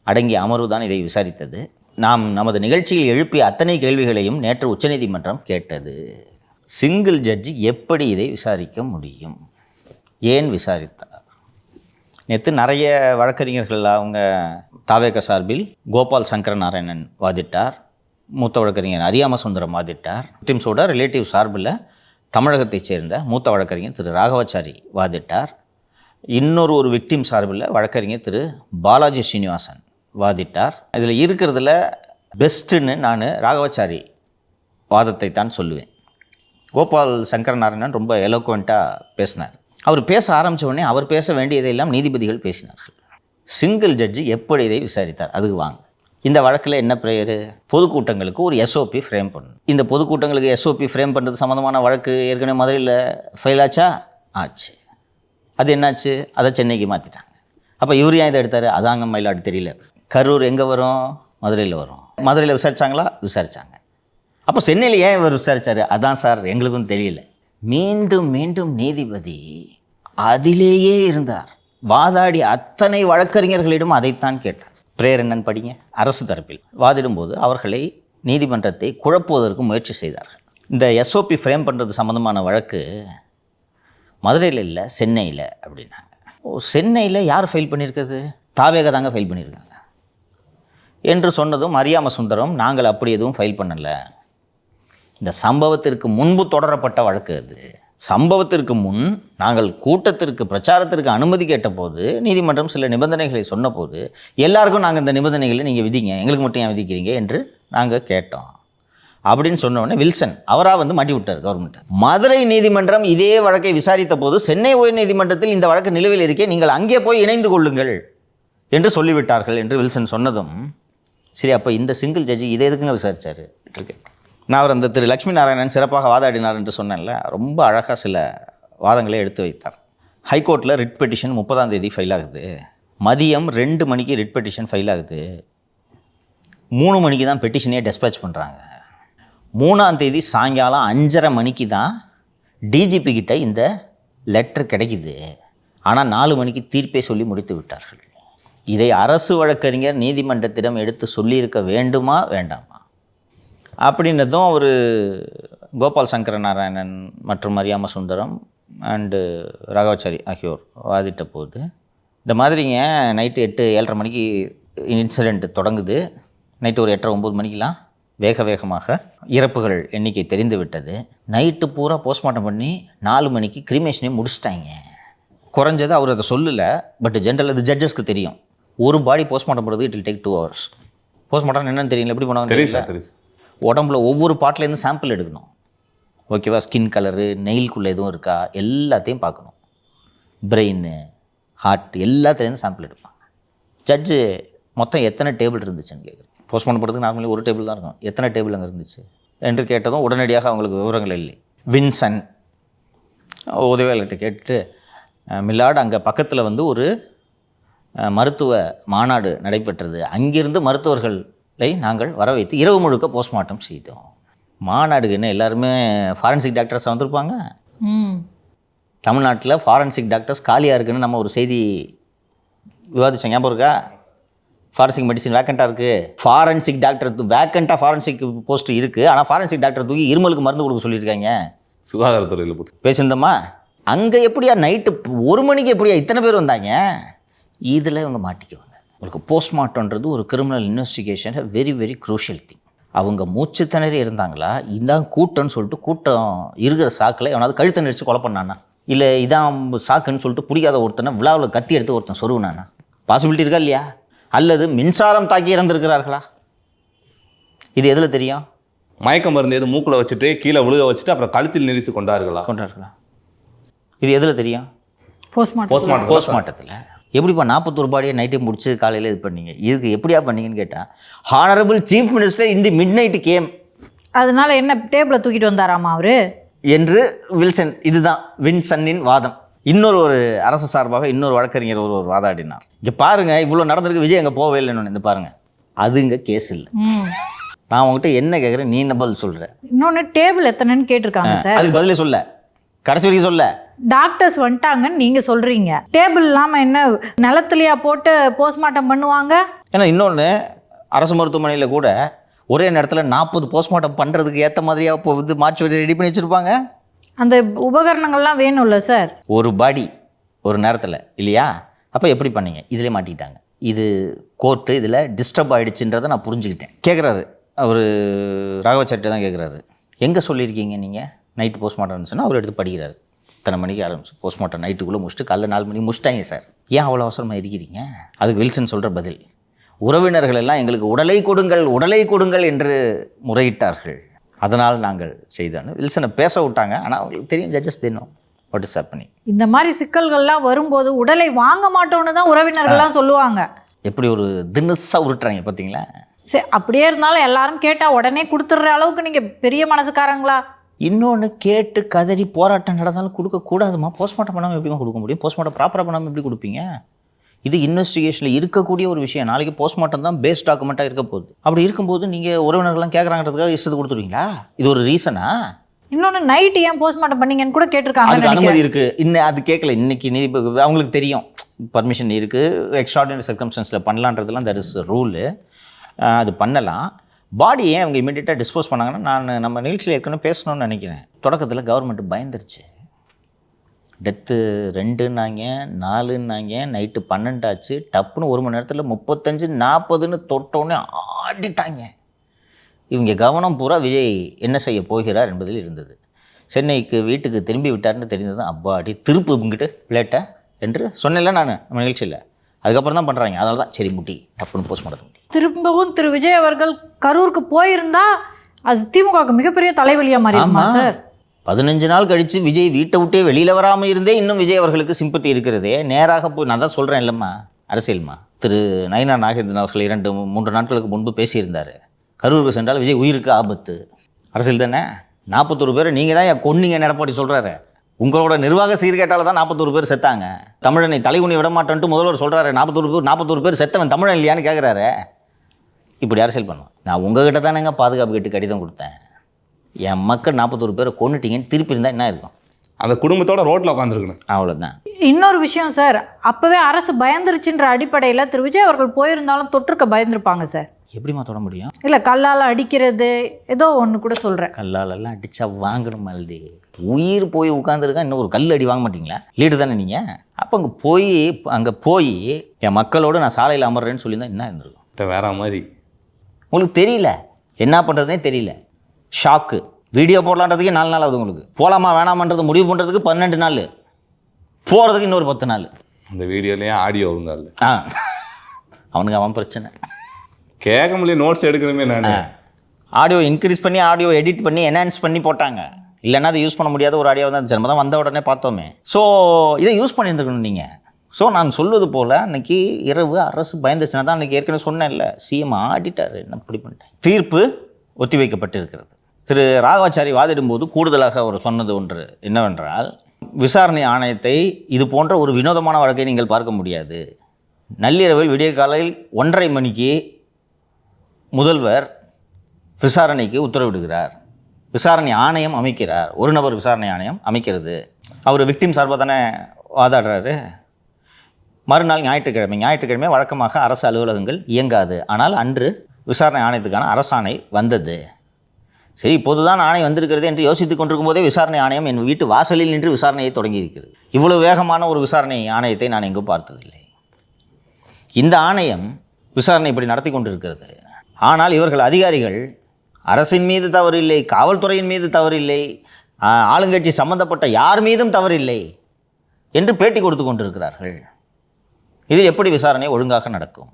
அடங்கிய அமர்வு தான் இதை விசாரித்தது. நாம் நமது நிகழ்ச்சியில் எழுப்பிய அத்தனை கேள்விகளையும் நேற்று உச்சநீதிமன்றம் கேட்டது. சிங்கிள் ஜட்ஜி எப்படி இதை விசாரிக்க முடியும், ஏன் விசாரித்தார்? நேற்று நிறைய வழக்கறிஞர்கள் அவங்க தாவேக சார்பில் கோபால் சங்கர நாராயணன் வாதிட்டார், மூத்த வழக்கறிஞர் அரியாம சுந்தரம் வாதிட்டார். விக்டிம்ஸோட ரிலேட்டிவ் சார்பில் தமிழகத்தைச் சேர்ந்த மூத்த வழக்கறிஞர் திரு ராகவாச்சாரி வாதிட்டார். இன்னொரு விக்டிம் சார்பில் வழக்கறிஞர் திரு பாலாஜி ஸ்ரீனிவாசன் வாதிட்டார். இதில் இருக்கிறதுல பெஸ்ட்டுன்னு நான் ராகவாச்சாரி வாதத்தை தான் சொல்லுவேன். கோபால் சங்கர நாராயணன் ரொம்ப எலோக்வெண்ட்டாக பேசினார். அவர் பேச ஆரம்பித்த உடனே அவர் பேச வேண்டியதையெல்லாம் நீதிபதிகள் பேசினார்கள். சிங்கிள் ஜட்ஜி எப்படி இதை விசாரித்தார், அதுக்கு வாங்க. இந்த வழக்கில் என்ன பிரேயர், பொதுக்கூட்டங்களுக்கு ஒரு எஸ்ஓபி ஃப்ரேம் பண்ணணும். இந்த பொதுக்கூட்டங்களுக்கு எஸ்ஓபி ஃப்ரேம் பண்ணுறது சம்மந்தமான வழக்கு ஏற்கனவே மதுரையில் ஃபைல் ஆச்சா? ஆச்சு. அது என்னாச்சு? அதை சென்னைக்கு மாற்றிட்டாங்க. அப்போ இவர் ஏன் இதை எடுத்தார்? அதாங்க மயிலாடு தெரியல. கரூர் எங்கே வரும்? மதுரையில் வரும். மதுரையில் விசாரித்தாங்களா? விசாரித்தாங்க. அப்போ சென்னையில் ஏன் இவர் விசாரித்தார்? அதான் சார் எங்களுக்கும் தெரியல. மீண்டும் மீண்டும் நீதிபதி அதிலேயே இருந்தார். வாதாடி அத்தனை வழக்கறிஞர்களிடம் அதைத்தான் கேட்டார். பிரேயர் என்னன்னு படிங்க. அரசு தரப்பில் வாதிடும்போது அவர்களை நீதிமன்றத்தை குழப்புவதற்கு முயற்சி செய்தார்கள். இந்த எஸ்ஓபி ஃப்ரேம் பண்ணுறது சம்மந்தமான வழக்கு மதுரையில் இல்லை, சென்னையில் அப்படின்னாங்க. சென்னையில் யார் ஃபைல் பண்ணியிருக்கிறது? தாவேக தாங்க ஃபைல் பண்ணியிருக்காங்க என்று சொன்னதும் அரியாம சுந்தரம் நாங்கள் அப்படி எதுவும் ஃபைல் பண்ணலை, இந்த சம்பவத்திற்கு முன்பு தொடரப்பட்ட வழக்கு அது. சம்பவத்திற்கு முன் நாங்கள் கூட்டத்திற்கு பிரச்சாரத்திற்கு அனுமதி கேட்டபோது நீதிமன்றம் சில நிபந்தனைகளை சொன்னபோது எல்லாருக்கும் நாங்கள் இந்த நிபந்தனைகளை நீங்கள் விதிங்க, எங்களுக்கு மட்டும் ஏன் விதிக்கிறீங்க என்று நாங்கள் கேட்டோம் அப்படின்னு சொன்னோடனே வில்சன் அவராக மாட்டி விட்டார் கவர்மெண்ட். மதுரை நீதிமன்றம் இதே வழக்கை விசாரித்த போது சென்னை உயர் நீதிமன்றத்தில் இந்த வழக்கு நிலுவையில் இருக்கே, நீங்கள் அங்கே போய் இணைந்து கொள்ளுங்கள் என்று சொல்லிவிட்டார்கள் என்று வில்சன் சொன்னதும் சரி, அப்போ இந்த சிங்கிள் ஜட்ஜி இதை எதுக்குங்க விசாரித்தார் இருக்கேன். நான் அவர் அந்த திரு லட்சுமி நாராயணன் சிறப்பாக வாதாடினார் என்று சொன்னேன்ல, ரொம்ப அழகாக சில வாதங்களை எடுத்து வைத்தார். ஹைகோர்ட்டில் ரிட் பெட்டிஷன் 30ஆம் தேதி ஃபைல் ஆகுது. மதியம் 2 மணிக்கு ரிட் பெட்டிஷன் ஃபைல் ஆகுது. 3 மணிக்கு தான் பெட்டிஷனே டெஸ்பேச் பண்ணுறாங்க. 3ஆம் தேதி சாயங்காலம் 5:30 மணிக்கு தான் டிஜிபி கிட்ட இந்த லெட்டர் கிடைக்குது. ஆனால் 4 மணிக்கு தீர்ப்பை சொல்லி முடித்து விட்டார்கள். இதை அரசு வழக்கறிஞர் நீதிமன்றத்திடம் எடுத்து சொல்லியிருக்க வேண்டுமா வேண்டாமா அப்படின்னதும் அவர் கோபால் சங்கர நாராயணன் மற்றும் அரியாம சுந்தரம் அண்டு ராகவாச்சாரி ஆகியோர் வாதிட்ட போது இந்த மாதிரிங்க நைட்டு 8-7:30 மணிக்கு இன்சிடெண்ட் தொடங்குது. நைட்டு ஒரு 8:30-9 மணிக்கெலாம் வேகமாக இறப்புகள் எண்ணிக்கை தெரிந்து விட்டது. நைட்டு பூரா போஸ்ட்மார்ட்டம் பண்ணி 4 மணிக்கு கிரிமேஷனே முடிச்சிட்டாங்க. குறைஞ்சது அவர் அதை சொல்லலை, பட் ஜென்ரல் அது ஜட்ஜஸ்க்கு தெரியும். ஒரு பாடி போஸ்ட்மார்ட்டம் பண்ணுறது it will take 2 hours. Postmortem என்னன்னு தெரியல, எப்படி பண்ணுவாங்க தெரியும். உடம்புல ஒவ்வொரு பார்ட்லேருந்து சாம்பிள் எடுக்கணும். ஓகேவா? ஸ்கின் கலரு, நெயில்குள்ளே எதுவும் இருக்கா, எல்லாத்தையும் பார்க்கணும். பிரெயின், ஹார்ட் எல்லாத்துலேருந்து சாம்பிள் எடுப்பாங்க. ஜட்ஜு மொத்தம் எத்தனை டேபிள் இருந்துச்சுன்னு கேட்குறேன். போஸ்ட்மார்ட்டம் பண்ணுறதுக்கு நார்மலி ஒரு டேபிள் தான் இருக்கும். எத்தனை டேபிள் அங்கே இருந்துச்சு என்று கேட்டதும் உடனடியாக அவங்களுக்கு விவரங்கள் இல்லை. வின்சன் உதவியாளர்கிட்ட கேட்டுட்டு மில்லாடு அங்கே பக்கத்தில் ஒரு மருத்துவ மாநாடு நடைபெற்றது, அங்கிருந்து மருத்துவர்களை நாங்கள் வர வைத்து இரவு முழுக்க போஸ்ட்மார்ட்டம் செய்தோம். மாநாடுக்கு என்ன எல்லாருமே ஃபாரன்சிக் டாக்டர்ஸ் வந்திருப்பாங்க? தமிழ்நாட்டில் ஃபாரன்சிக் டாக்டர்ஸ் காலியாக இருக்குன்னு நம்ம ஒரு செய்தி விவாதிச்சோம், ஞாபகம் இருக்கா? ஃபாரன்சிக் மெடிசின் வேக்கண்ட்டாக இருக்குது. ஃபாரன்சிக் டாக்டர் வேக்கண்ட்டாக ஃபாரன்சிக் போஸ்ட் இருக்குது, ஆனால் ஃபாரன்சிக் டாக்டர் தூக்கி இருமலுக்கு மருந்து கொடுக்க சொல்லியிருக்காங்க. சுகாதாரத்துறையில் பேசியிருந்தோமா? அங்கே எப்படியா நைட்டு 1 மணிக்கு எப்படியா இத்தனை பேர் வந்தாங்க? இதில் இவங்க மாட்டிக்குவாங்க. உங்களுக்கு போஸ்ட்மார்ட்டம்ன்றது ஒரு criminal investigation very very crucial thing. அவங்க மூச்சு திணறி இருந்தாங்களா, இதான் கூட்டம்னு சொல்லிட்டு கூட்டம் இருக்கிற சாக்கில் எவனாவது கழுத்தை நெரிச்சு கொலை பண்ணானா, இல்லை இதான் சாக்குன்னு சொல்லிட்டு பிடிக்காத ஒருத்தனை விழாவில் கத்தி எடுத்து ஒருத்தன் சொருவினானா? பாசிபிலிட்டி இருக்கா இல்லையா? அல்லது மின்சாரம் தாக்கி இறந்துருக்கிறார்களா? இது எதில் தெரியும்? மயக்க மருந்து எது மூக்கில் வச்சுட்டு கீழே விழுக வச்சுட்டு அப்புறம் கழுத்தில் நிறுத்தி கொண்டார்களா? இது எதில் தெரியும்? போஸ்ட்மார்ட்டத்தில் எப்படிப்பா 41 பாடியை நைட்டே முடிச்சு காலையில் இது பண்ணீங்க, இதுக்கு எப்படியா பண்ணீங்கன்னு கேட்டால், ஹானரபிள் சீஃப் மினிஸ்டர் இந்த மிட் நைட் கேம், அதனால என்ன டேபிளை தூக்கிட்டு வந்தாராமா அவரு என்று வில்சன், இதுதான் வின்சனின் வாதம். இன்னொரு அரசு சார்பாக இன்னொரு வழக்கறிஞர் ஒரு வாதாடினார். இங்கே பாருங்க, இவ்வளோ நடந்திருக்கு, விஜய் அங்கே போகவே இல்லைன்னு. இந்த பாருங்க, அது இங்கே கேஸ் இல்லை. நான் உங்ககிட்ட என்ன கேட்குறேன், நீ என்ன பதில் சொல்ற? இன்னொன்று டேபிள் எத்தனைன்னு கேட்டிருக்காங்க சார், அதுக்கு பதிலே சொல்ல, கடைசி வரைக்கும் சொல்ல. டாக்டர்ஸ் வந்துட்டாங்கன்னு நீங்க சொல்றீங்க, டேபிள் இல்லாம என்ன நிலத்துலையா போட்டு போஸ்ட்மார்ட்டம் பண்ணுவாங்க? ஏன்னா இன்னொன்று, அரசு மருத்துவமனையில் கூட ஒரே நேரத்தில் 40 போஸ்ட்மார்ட்டம் பண்ணுறதுக்கு ஏற்ற மாதிரியாக இப்போ வந்து மாற்றி ரெடி பண்ணி வச்சுருப்பாங்க. அந்த உபகரணங்கள்லாம் வேணும்ல சார். ஒரு பாடி ஒரு நேரத்தில் இல்லையா? அப்போ எப்படி பண்ணீங்க? இதிலே மாட்டிக்கிட்டாங்க. இது கோர்ட்டு இதில் டிஸ்டர்ப் ஆகிடுச்சுன்றதை நான் புரிஞ்சுக்கிட்டேன். கேட்குறாரு அவர், ராகவாச்சாரிட்ட தான் கேட்குறாரு, எங்கே சொல்லியிருக்கீங்க நீங்கள் நைட்டு போஸ்ட்மார்ட்டம்னு சொன்னால் அவர் எடுத்து படிக்கிறாரு. இத்தனை மணிக்கு ஆரம்பிச்சு போஸ்ட்மார்ட்டம் நைட்டுக்குள்ளே முடிச்சுட்டு காலைல 4 மணிக்கு முடிச்சிட்டாங்க சார். ஏன் அவ்வளோ அவசரமாக இருக்கிறீங்க? அதுக்கு வில்சன் சொல்கிற பதில், உறவினர்கள் எல்லாம் எங்களுக்கு உடலை கொடுங்கள் என்று முறையிட்டார்கள், அதனால் நாங்கள் செய்தோன்னு வில்சனை பேச விட்டாங்க. ஆனால் அவங்களுக்கு தெரியும், ஜட்ஜஸ் தெரியும் வாட் இஸ் ஹேப்பனிங். இந்த மாதிரி சிக்கல்கள்லாம் வரும்போது உடலை வாங்க மாட்டோன்னு தான் உறவினர்கள்லாம் சொல்லுவாங்க. எப்படி ஒரு தினசாக உருட்டுறாங்க பார்த்தீங்களா? சரி, அப்படியே இருந்தாலும் எல்லாரும் கேட்டால் உடனே கொடுத்துட்ற அளவுக்கு நீங்கள் பெரிய மனசுக்காரங்களா? இன்னொன்று, கேட்டு கதறி போராட்டம் நடந்தாலும் கொடுக்கக்கூடாதுமா. போஸ்ட்மார்ட்டம் பண்ணாமல் எப்படிமா கொடுக்க முடியும்? போஸ்ட்மார்ட்டம் ப்ராப்பராக பண்ணாமல் எப்படி கொடுப்பீங்க? இது இன்வெஸ்டிகேஷனில் இருக்கக்கூடிய ஒரு விஷயம். நாளைக்கு போஸ்ட்மார்ட்டம் தான் பேஸ் டாக்குமெண்ட்டாக இருக்க போகுது. அப்படி இருக்கும்போது நீங்கள் உறவினர்கள்லாம் கேட்குறாங்கிறதுக்காக இஷ்டத்தை கொடுத்துருவீங்களா? இது ஒரு ரீசனா? இன்னொன்று, நைட்டு ஏன் போஸ்ட்மார்ட்டம் பண்ணீங்கன்னு கூட கேட்டிருக்காங்க. அதுக்கு அனுமதி இருக்குது. இன்னும் அது கேட்கல. இன்னைக்கு அவங்களுக்கு தெரியும் பர்மிஷன் இருக்குது, எக்ஸ்ட்ராடினரி சர்க்கம்ஸ்டன்ஸில் பண்ணலான்றதுலாம் தட் இஸ் ரூலு. அது பண்ணலாம். பாடி ஏன் அவங்க இமீடியட்டாக டிஸ்போஸ் பண்ணாங்கன்னா, நம்ம நிகழ்ச்சியில் ஏற்கனவே பேசணும்னு நினைக்கிறேன். தொடக்கத்தில் கவர்மெண்ட் பயந்துருச்சு. டெத்து 2ன்னாங்க, 4ன்னாங்க, நைட்டு 12 ஆச்சு. டப்புன்னு 1 மணி நேரத்தில் 35, 40ன்னு தொட்டோன்னே ஆடிட்டாங்க. இவங்க கவனம் பூரா விஜய் என்ன செய்ய போகிறார் என்பதில் இருந்தது. சென்னைக்கு வீட்டுக்கு திரும்பி விட்டார்னு தெரிந்தது. அப்பாடி திருப்பு இங்கிட்டு பிளேட்டை என்று சொன்னேன்ல நான் நம்ம நிகழ்ச்சியில். அதுக்கப்புறம் தான் பண்ணுறாங்க. அதனால தான் சரி முட்டி டப்புன்னு போஸ்ட்மார்ட்டம். திரும்பவும் திரு விஜய் அவர்கள் கரூருக்கு போயிருந்தா அது திமுகவுக்கு மிகப்பெரிய தலைவலியாக மாறிடுமா சார்? 15 நாள் கழித்து விஜய் வீட்டை விட்டே வெளியில் வராமல் இருந்தே இன்னும் விஜய் அவர்களுக்கு சிம்பத்தி இருக்கிறதே. நேராக போய் நான் தான் சொல்கிறேன் இல்லைம்மா, அரசியல்மா. திரு நயினார் நாகேந்திரன் அவர்கள் 2-3 நாட்களுக்கு முன்பு பேசியிருந்தார். கரூருக்கு சென்றால் விஜய் உயிருக்கு ஆபத்து. அரசியல் தானே. 41 பேர் நீங்கள் தான் கொன்னீங்க எடப்பாடி சொல்கிறாரு. உங்களோட நிர்வாக சீர்கேட்டால் தான் 41 பேர் செத்தாங்க. தமிழனை தலைகுனி விட மாட்டேன்ட்டு முதல்வர் சொல்கிறாரு. 41 பேர் செத்தவன் தமிழன் இல்லையான்னு கேட்குறாரு. இப்படி அரசியல் பண்ணுவோம். நான் உங்ககிட்ட தானேங்க பாதுகாப்பு கேட்டு கடிதம் கொடுத்தேன். என் மக்கள் 41 பேரை கொண்டுட்டீங்கன்னு திருப்பி இருந்தால் என்ன இருக்கும்? அந்த குடும்பத்தோட ரோட்டில் உட்காந்துருக்கணும், அவ்வளோதான். இன்னொரு விஷயம் சார், அப்போவே அரசு பயந்துருச்சுன்ற அடிப்படையில் திரு விஜய் அவர்கள் போயிருந்தாலும் தொற்றுக்க பயந்துருப்பாங்க சார். எப்படிமா தொட முடியும்? இல்லை, கல்லால் அடிக்கிறது ஏதோ ஒன்று கூட சொல்கிறேன். கல்லாலெல்லாம் அடித்தா வாங்கணும் அழுதி. உயிர் போய் உட்காந்துருக்கா, இன்னும் ஒரு கல் அடி வாங்க மாட்டீங்களா? லீடு தானே நீங்கள். அப்போ அங்கே போய் என் மக்களோடு நான் சாலையில் அமர்றேன்னு சொல்லியிருந்தா என்ன இருந்திருக்கும்? வேற மாதிரி. உங்களுக்கு தெரியல, என்ன பண்ணுறதுனே தெரியல. ஷாக்கு. வீடியோ போடலான்றதுக்கே 4 நாள் ஆகுது. உங்களுக்கு போகலாமா வேணாமன்றது முடிவு பண்ணுறதுக்கு 12 நாள், போகிறதுக்கு இன்னொரு 10 நாள். அந்த வீடியோலேயே ஆடியோ இருந்தால் அவனுக்கு அவன் பிரச்சனை. கேட்க முடியல, நோட்ஸ் எடுக்கணுமே. நான் ஆடியோ இன்க்ரீஸ் பண்ணி, ஆடியோ எடிட் பண்ணி, என்ஹான்ஸ் பண்ணி போட்டாங்க. இல்லைன்னா அதை யூஸ் பண்ண முடியாத ஒரு ஆடியோ தான். நம்ம தான் வந்த உடனே பார்த்தோமே. ஸோ இதை யூஸ் பண்ணியிருந்துக்கணும் நீங்கள். ஸோ நான் சொல்வது போல் அன்றைக்கி இரவு அரசு பயந்துச்சுன்னா தான் அன்றைக்கி ஏற்கனவே சொன்னேன்ல, சிஎம் ஆடிட்டார். என்ன இப்படி பண்ணிட்டேன். தீர்ப்பு ஒத்தி வைக்கப்பட்டிருக்கிறது. திரு ராகவாச்சாரி வாதிடும்போது கூடுதலாக அவர் சொன்னது ஒன்று என்னவென்றால், விசாரணை ஆணையத்தை இது போன்ற ஒரு வினோதமான வழக்கை நீங்கள் பார்க்க முடியாது. நள்ளிரவில் விடிய காலையில் 1:30 மணிக்கு முதல்வர் விசாரணைக்கு உத்தரவிடுகிறார். விசாரணை ஆணையம் அமைக்கிறார். ஒரு நபர் விசாரணை ஆணையம் அமைக்கிறது. அவர் விக்டிம் சார்பாக தானே வாதாடுறாரு. மறுநாள் ஞாயிற்றுக்கிழமை வழக்கமாக அரசு அலுவலகங்கள் இயங்காது. ஆனால் அன்று விசாரணை ஆணையத்துக்கான அரசாணை வந்தது. சரி, இப்போதுதான் ஆணையம் வந்திருக்கிறது என்று யோசித்துக் கொண்டிருக்கும் போதே விசாரணை ஆணையம் என் வீட்டு வாசலில் நின்று விசாரணையை தொடங்கி இருக்கிறது. இவ்வளவு வேகமான ஒரு விசாரணை ஆணையத்தை நான் எங்கும் பார்த்ததில்லை. இந்த ஆணையம் விசாரணை இப்படி நடத்தி கொண்டிருக்கிறது. ஆனால் இவர்கள் அதிகாரிகள் அரசின் மீது தவறில்லை, காவல்துறையின் மீது தவறில்லை, ஆளுங்கட்சி சம்பந்தப்பட்ட யார் மீதும் தவறில்லை என்று பேட்டி கொடுத்து கொண்டிருக்கிறார்கள். இதில் எப்படி விசாரணை ஒழுங்காக நடக்கும்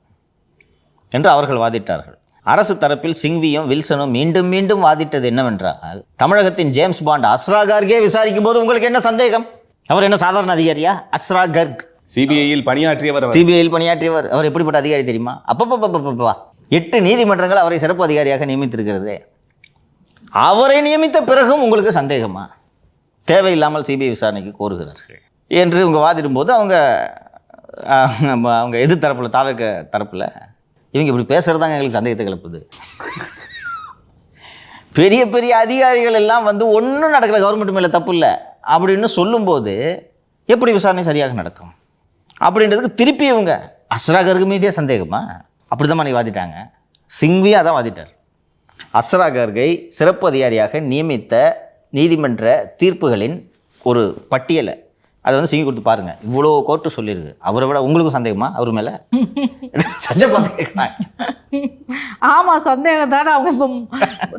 என்று அவர்கள் வாதிட்டார்கள். அரசு தரப்பில் சிங்வியும் வில்சனும் மீண்டும் மீண்டும் வாதிட்டது என்னவென்றால், தமிழகத்தின் ஜேம்ஸ் பாண்ட் அஸ்ரா கார்கே விசாரிக்கும் போது உங்களுக்கு என்ன சந்தேகம்? அவர் என்ன சாதாரண அதிகாரியா? அஸ்ரா கர்க் சிபிஐயில் பணியாற்றியவர் அவர். சிபிஐயில் பணியாற்றியவர். அவர் எப்படிப்பட்ட அதிகாரி தெரியுமா? அப்பப்பா 8 நீதிமன்றங்கள் அவரை சிறப்பு அதிகாரியாக நியமித்திருக்கிறது. அவரை நியமித்த பிறகும் உங்களுக்கு சந்தேகமா? தேவையில்லாமல் சிபிஐ விசாரணைக்கு கோருகிறார்கள் என்று இவங்க வாதிடும் போது அவங்க எதிர்த்தரப்பில் தாவேக்க தரப்பில் இவங்க இப்படி பேசுகிறதாங்க எங்களுக்கு சந்தேகத்தை கிளப்புது. பெரிய பெரிய அதிகாரிகள் எல்லாம் வந்து ஒன்றும் நடக்கலை, கவர்மெண்ட் மேலே தப்பு இல்லை அப்படின்னு சொல்லும்போது எப்படி விசாரணை சரியாக நடக்கும் அப்படின்றதுக்கு திருப்பி இவங்க அஸ்ராகருக்கு மீதே சந்தேகமா? அப்படி தான் நீ வாதிட்டாங்க. சிங்வி அதான் வாதிட்டார். அஸ்ரா கர்கை சிறப்பு அதிகாரியாக நியமித்த நீதிமன்ற தீர்ப்புகளின் ஒரு பட்டியலை அதை வந்து சிங்கி கொடுத்து பாருங்கள். இவ்வளோ கோர்ட்டு சொல்லியிருக்கு. அவரை விட உங்களுக்கு சந்தேகமா அவர் மேலே? சஜ்ஜை பார்த்து கேட்குறாங்க. ஆமாம், சந்தேகம் தானே. அவங்க இப்போ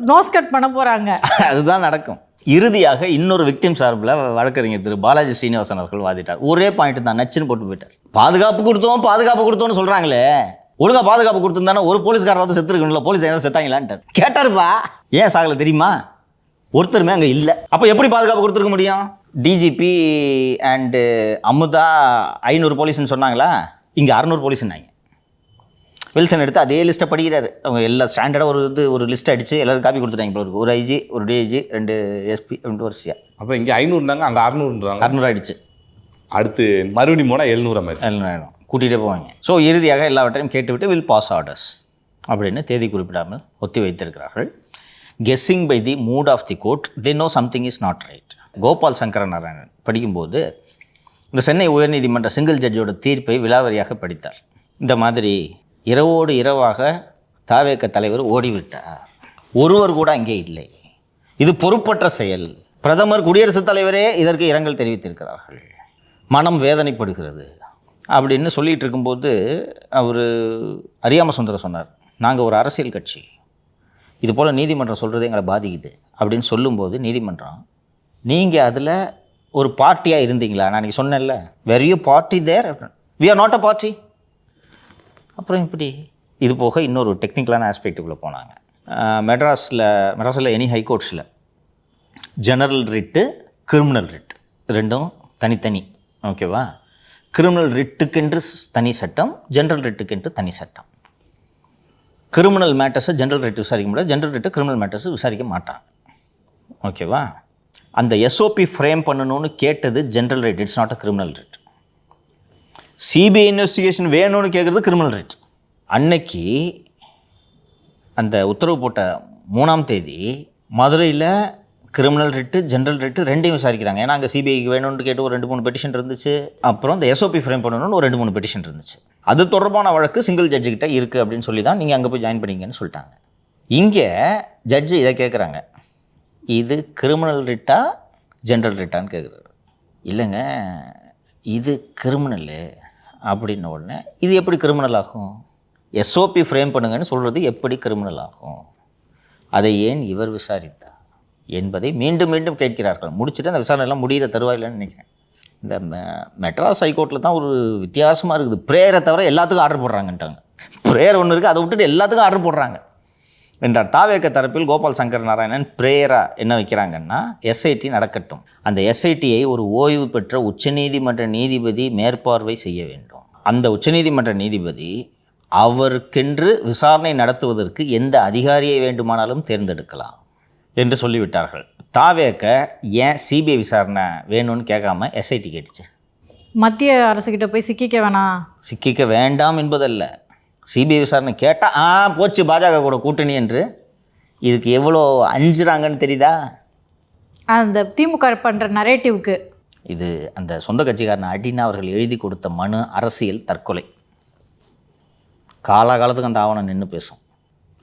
நோஸ் கட் பண்ண போகிறாங்க. அதுதான் நடக்கும். இறுதியாக இன்னொரு விக்டிம் சார்பில் வழக்கறிஞர் திரு பாலாஜி ஸ்ரீனிவாசன் அவர்கள் வாதிட்டார். ஒரே பாயிண்ட் தான், நச்சுன்னு போட்டு போயிட்டார். பாதுகாப்பு கொடுத்தோம்னு சொல்கிறாங்களே, ஒழுங்காக பாதுகாப்பு கொடுத்துருந்தானே ஒரு போலீஸ்காரர் வந்து செத்துருக்கணும்ல, போலீஸ் எதாவது செத்தாங்களான்ட்டார். கேட்டாருப்பா, ஏன் சாகலை தெரியுமா? ஒருத்தருமே அங்கே இல்லை. அப்போ எப்படி பாதுகாப்பு கொடுத்துருக்க முடியும்? டிஜிபி அண்டு அமுதா 500 போலீஸ்ன்னு சொன்னாங்களா, இங்கே 600 போலீஸ்னாங்க. வில்சன் எடுத்து அதே லிஸ்ட்டை படிக்கிறாரு. அவங்க எல்லா ஸ்டாண்டர்டாக ஒரு லிஸ்ட் அடித்து எல்லோரும் காப்பி கொடுத்துட்டாங்க. ஒரு ஐஜி, ஒரு டிஐஜி, 2 எஸ்பி, 2 வரிசையாக. அப்போ இங்கே 500னாங்க, அங்கே 600ன்றாங்க. 600 ஆகிடுச்சு. அடுத்து மறுபடியும் போனால் 700 ஆயிடும், கூட்டிகிட்டே போவாங்க. ஸோ இறுதியாக எல்லாவற்றையும் கேட்டுவிட்டு வில் பாஸ் ஆர்டர்ஸ் அப்படின்னு தேதி குறிப்பிடாமல் ஒத்தி வைத்திருக்கிறார்கள். Guessing by the mood of the court, they know something is not right. Gopal Sankara Narayanan படிக்கும்போது இந்த சென்னை உயர்நீதிமன்ற சிங்கிள் ஜட்ஜோட தீர்ப்பை விலாவரியாக படித்தார். இந்த மாதிரி இரவோடு இரவாக தாவேக்க தலைவர் ஓடிவிட்டார், ஒருவர் கூட அங்கே இல்லை, இது பொறுப்பற்ற செயல், பிரதமர் குடியரசுத் தலைவரே இதற்கு இரங்கல் தெரிவித்திருக்கிறார்கள், மனம் வேதனைப்படுகிறது அப்படின்னு சொல்லிகிட்டு இருக்கும்போது அவர் அறியாம சுந்தரம் சொன்னார், நாங்கள் ஒரு அரசியல் கட்சி, இது போல் நீதிமன்றம் சொல்கிறது எங்களை பாதிக்குது அப்படின்னு சொல்லும்போது நீதிமன்றம், நீங்கள் அதில் ஒரு பார்ட்டியாக இருந்தீங்களா? நான் நீங்கள் சொன்னேன்ல, were you party there, we are not a party. அப்புறம் இப்படி இது போக இன்னொரு டெக்னிக்கலான ஆஸ்பெக்டுக்குள்ளே போனாங்க. மெட்ராஸில் எனி ஹைகோர்ட்ஸில் ஜெனரல் ரிட்டு, கிரிமினல் ரிட் ரெண்டும் தனித்தனி, ஓகேவா? கிரிமினல் ரிட்டுக்கென்று தனி சட்டம், ஜென்ரல் ரிட்டுக்கென்று தனி சட்டம். கிரிமினல் மேட்டர்ஸை ஜென்ரல் ரிட் விசாரிக்க முடியாது, ஜென்ரல் ரிட்டு கிரிமினல் மேட்டர்ஸை விசாரிக்க மாட்டாங்க, ஓகேவா? அந்த எஸ்ஓபி ஃப்ரேம் பண்ணணும்னு கேட்டது general writ, it's not a criminal writ. CBI investigation வேணும்னு கேட்குறது கிரிமினல் ரிட். அன்னைக்கு அந்த உத்தரவு போட்ட 3ஆம் தேதி மதுரையில் கிரிமினல் ரிட்டு, ஜென்ரல் ரிட்டு ரெண்டையும் விசாரிக்கிறாங்க. ஏன்னா அங்கே சிபிஐக்கு வேணும்னு கேட்டு ஒரு 2-3 பெட்டிஷன் இருந்துச்சு. அப்புறம் இந்த எஸ்ஓபி ஃப்ரேம் பண்ணணும்னு ஒரு 2-3 பெட்டிஷன் இருந்துச்சு. அது தொடர்பான வழக்கு சிங்கிள் ஜட்ஜுக்கிட்ட இருக்குது அப்படின்னு சொல்லி தான் நீங்கள் அங்கே போய் ஜாயின் பண்ணிங்கன்னு சொல்லிட்டாங்க. இங்கே ஜட்ஜு இதை கேட்குறாங்க, இது கிரிமினல் ரிட்டா ஜென்ரல் ரிட்டான்னு கேட்குறாரு. இல்லைங்க, இது கிரிமினலு அப்படின்ன உடனே இது எப்படி கிரிமினல் ஆகும்? எஸ்ஓபி ஃப்ரேம் பண்ணுங்கன்னு சொல்கிறது எப்படி கிரிமினல் ஆகும்? அதை ஏன் இவர் விசாரித்தார் என்பதை மீண்டும் மீண்டும் கேட்கிறார்கள். முடிச்சுட்டு அந்த விசாரணையெல்லாம் முடிகிற தருவாயில்லைன்னு நினைக்கிறேன். இந்த மெட்ராஸ் ஹைகோர்ட்டில் தான் ஒரு வித்தியாசமாக இருக்குது. ப்ரேயரை தவிர எல்லாத்துக்கும் ஆர்டர் போடுறாங்கன்ட்டாங்க. ப்ரேயர் ஒன்று இருக்குது, அதை விட்டுட்டு எல்லாத்துக்கும் ஆர்டர் போடுறாங்க என்றார். தாவேக்க தரப்பில் கோபால் சங்கர் நாராயணன் ப்ரேயராக என்ன வைக்கிறாங்கன்னா, எஸ்ஐடி நடக்கட்டும், அந்த எஸ்ஐடியை ஒரு ஓய்வு பெற்ற உச்சநீதிமன்ற நீதிபதி மேற்பார்வை செய்ய வேண்டும். அந்த உச்சநீதிமன்ற நீதிபதி அவருக்கென்று விசாரணை நடத்துவதற்கு எந்த அதிகாரியை வேண்டுமானாலும் தேர்ந்தெடுக்கலாம் என்று சொல்லிவிட்டார்கள். தாவேக்க ஏன் சிபிஐ விசாரணை வேணும்னு கேட்காம எஸ்ஐடி கேட்டுச்சு? மத்திய அரசுக்கிட்ட போய் சிக்கிக்க வேணாம், சிக்கிக்க வேண்டாம் என்பதல்ல, சிபிஐ விசாரணை கேட்டால் போச்சு பாஜக கூட கூட்டணி என்று. இதுக்கு எவ்வளோ அஞ்சுறாங்கன்னு தெரியுதா? அந்த திமுக பண்ணுற நரேட்டிவ்க்கு. இது அந்த சொந்த கட்சிக்காரன் அடினா அவர்கள் எழுதி கொடுத்த மனு அரசியல் தற்கொலை. காலாகாலத்துக்கு அந்த ஆவணம் நின்று பேசும்.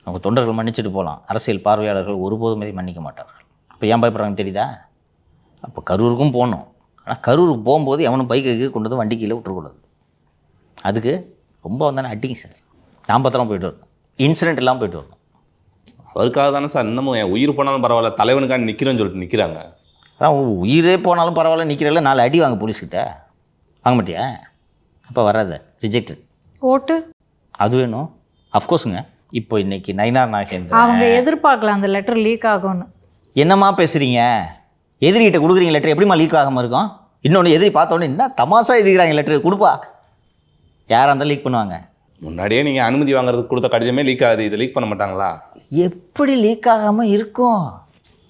அவங்க தொண்டர்கள் மன்னிச்சுட்டு போகலாம், அரசியல் பார்வையாளர்கள் ஒருபோதுமே மன்னிக்க மாட்டார்கள். அப்போ ஏன் பயப்படுறாங்கன்னு தெரியுதா? அப்போ கரூருக்கும் போகணும், ஆனால் கரூருக்கு போகும்போது எவனும் பைக்கு கொண்டு வந்து வண்டி கீழே விட்டுறக்கூடாது. அதுக்கு ரொம்ப வந்தானே அடிங்க சார், நான் பத்திரம் போயிட்டு வரணும், இன்சிடென்ட் எல்லாம் போயிட்டு வரணும். அவருக்காக தானே சார் இன்னமும் என் உயிர் போனாலும் பரவாயில்ல தலைவனுக்காக நிற்கிறேன்னு சொல்லிட்டு நிற்கிறாங்க. அதான் உயிரே போனாலும் பரவாயில்ல நிற்கிறல, 4 அடி வாங்க போலீஸ்கிட்ட, வாங்க மாட்டியா? அப்போ வராத, ரிஜெக்டட். ஓட்டு அது வேணும், அஃப்கோர்ஸுங்க. இப்போ இன்னைக்கு நயினார் நாகேந்திரன் அவங்க எதிர்பார்க்கல அந்த லெட்டர் லீக் ஆகும்னு. என்னம்மா பேசுகிறீங்க? எதிரிகிட்ட கொடுக்குறீங்க லெட்டர், எப்படிம்மா லீக் ஆகாமல் இருக்கும்? இன்னொன்று எதிரி பார்த்தோன்னே என்ன தமாசா எழுதிக்கிறாங்க லெட்டர் கொடுப்பா, யாராக இருந்தாலும் லீக் பண்ணுவாங்க. முன்னாடியே நீங்கள் அனுமதி வாங்குறதுக்கு கொடுத்த கடிதமே லீக் ஆகுது, இதை லீக் பண்ண மாட்டாங்களா? எப்படி லீக் ஆகாமல் இருக்கும்?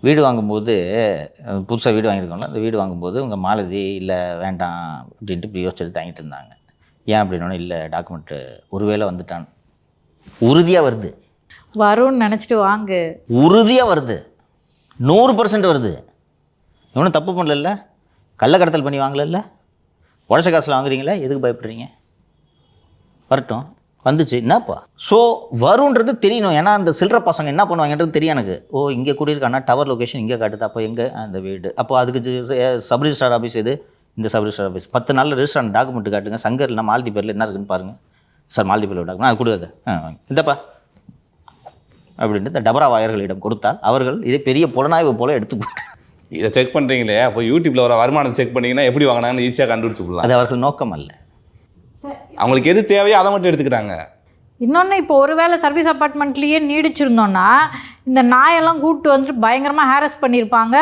வீடு வாங்கும்போது, புதுசாக வீடு வாங்கியிருக்கோம்ல, அந்த வீடு வாங்கும்போது உங்கள் மாலதி இல்லை வேண்டாம் அப்படின்ட்டு இப்படி யோசிச்சுட்டு தாங்கிட்டு இருந்தாங்க. ஏன் அப்படின்னா, இல்லை டாக்குமெண்ட்டு ஒருவேளை வந்துட்டான், உறுதியாக வருது, வரும்னு நினச்சிட்டு வாங்க, உறுதியாக வருது, 100% வருது. இவனும் தப்பு பண்ணல, கள்ளக்கடத்தல் பண்ணி வாங்கல, உழைச்ச காசில் வாங்குறீங்களா, எதுக்கு பயப்படுறீங்க? வரட்டும், வந்துச்சு என்னப்பா. ஸோ வருன்றது தெரியணும். ஏன்னா அந்த சில்லற பசங்க என்ன பண்ணுவாங்கன்றது தெரியும் எனக்கு. ஓ இங்கே கூடியிருக்கானா, டவர் லொக்கேஷன் இங்கே காட்டுது, அப்போ எங்கே அந்த வீடு, அப்போ அதுக்கு சப் ரிஜிஸ்ட்ரார் ஆஃபீஸ் எது, இந்த சப் ரிஜிஸ்ட்ரார் ஆஃபீஸ் 10 நாளில் ரிஜிஸ்டர் டாக்குமெண்ட் காட்டுங்க, சங்கர் இல்லை மாலதி பேரில் என்ன இருக்குன்னு பாருங்கள் சார், மாலதி பேரில் டாக்குமெண்ட் அது கொடுக்காது, இந்தப்பா அப்படின்ட்டு இந்த டபரா வாயர்களிடம் கொடுத்தால் அவர்கள் இதை பெரிய புலனாய்வு போல எடுத்துக்கொண்டு இதை செக் பண்ணுறீங்களே, அப்போ யூடியூப்பில் வர வருமானம் செக் பண்ணிங்கன்னா எப்படி வாங்கினாங்கன்னு ஈஸியாக கண்டுபிடிச்சிக்கலாம். அது அவர்கள் நோக்கம் அல்ல. அவங்களுக்கு எது தேவையோ அதை மட்டும் எடுத்துக்கிறாங்க. இன்னொன்று இப்போ ஒருவேளை சர்வீஸ் அப்பார்ட்மெண்ட்லேயே நீடிச்சிருந்தோன்னா இந்த நாயெல்லாம் கூப்பிட்டு வந்துட்டு பயங்கரமாக ஹாரஸ் பண்ணியிருப்பாங்க.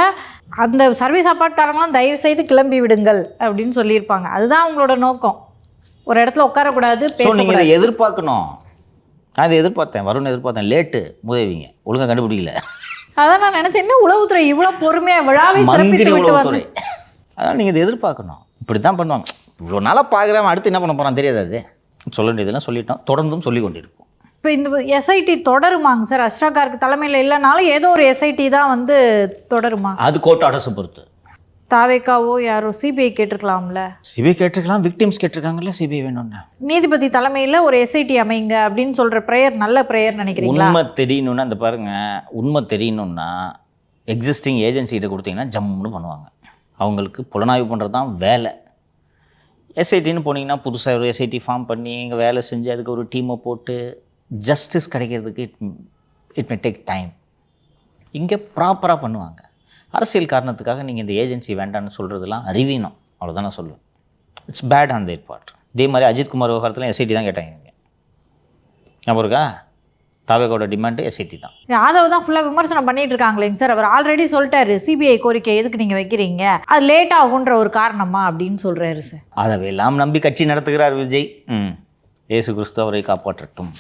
அந்த சர்வீஸ் அப்பார்ட்காரங்களாம் தயவு செய்து கிளம்பி விடுங்கள் அப்படின்னு சொல்லியிருப்பாங்க. அதுதான் அவங்களோட நோக்கம். ஒரு இடத்துல உட்காரக்கூடாது, நீங்கள் இதை எதிர்பார்க்கணும். நான் இதை எதிர்பார்த்தேன், வரும்னு எதிர்பார்த்தேன். லேட்டு முதவிங்க ஒழுங்காக கண்டுபிடிக்கல. அதான் நான் நினச்சேன், என்ன உளவுத்துறை இவ்வளோ பொறுமையாக விழாவை சிறப்பித்து விட்டு வந்து. அதனால் நீங்கள் இதை எதிர்பார்க்கணும். இப்படி தான் பண்ணுவாங்க. இவ்வளோ நாளாக பார்க்குறேன், அடுத்து என்ன பண்ண போகிறான் தெரியாது. அது சொல்ல வேண்டியதெல்லாம் சொல்லிட்டோம், தொடர்ந்தும் சொல்லி கொண்டிருப்போம். இப்போ இந்த எஸ்ஐடி தொடருமாங்க சார்? அஷ்ராகாருக்கு தலைமையில் இல்லைனாலும் ஏதோ ஒரு எஸ்ஐடி தான் வந்து தொடருமா? அது கோர்ட் ஆர்டர்ஸை பொறுத்து. தாவேக்காவோ யாரோ சிபிஐ கேட்டிருக்கலாம்ல? சிபிஐ கேட்டிருக்கலாம், விக்டிம்ஸ் கேட்டிருக்காங்கல்ல சிபிஐ வேணும்னா. நீதிபதி தலைமையில் ஒரு எஸ்ஐடி அமைங்க அப்படின்னு சொல்கிற ப்ரேயர் நல்ல ப்ரேயர் நினைக்கிறீங்களா? உண்மை தெரியணும்னா அந்த பாருங்க, உண்மை தெரியணும்னா எக்ஸிஸ்டிங் ஏஜென்சிகிட்ட கொடுத்தீங்கன்னா ஜம்முன்னு பண்ணுவாங்க. அவங்களுக்கு புலனாய்வு பண்ணுறது தான் வேலை. எஸ்ஐடின்னு போனீங்கன்னா புதுசாக ஒரு எஸ்ஐடி ஃபார்ம் பண்ணி இங்கே வேலை செஞ்சு அதுக்கு ஒரு டீமை போட்டு ஜஸ்டிஸ் கிடைக்கிறதுக்கு இட் மே டேக் டைம். இங்கே ப்ராப்பராக பண்ணுவாங்க. அரசியல் காரணத்துக்காக நீங்கள் இந்த ஏஜென்சி வேண்டான்னு சொல்கிறதுலாம் அறிவீனம், அவ்வளோதான் நான் சொல்லுவேன். It's bad on their part. இதே மாதிரி அஜித்குமார் விவகாரத்தில் எஸ்ஐடி தான் கேட்டாங்க. ஞாபகம் இருக்கா? தாவேக்கோட டிமாண்டு எஸ்ஐடி தான். யாதவ் தான் ஃபுல்லாக விமர்சனம் பண்ணிட்டு இருக்காங்களேங்க சார். அவர் ஆல்ரெடி சொல்லிட்டாரு, சிபிஐ கோரிக்கை எதுக்கு நீங்கள் வைக்கிறீங்க, அது லேட் ஆகுன்ற ஒரு காரணமா அப்படின்னு சொல்கிறாரு சார். அதெல்லாம் நம்பி கட்சி நடத்துகிறார் விஜய். இயேசு கிறிஸ்து அவரை காப்பாற்றட்டும்.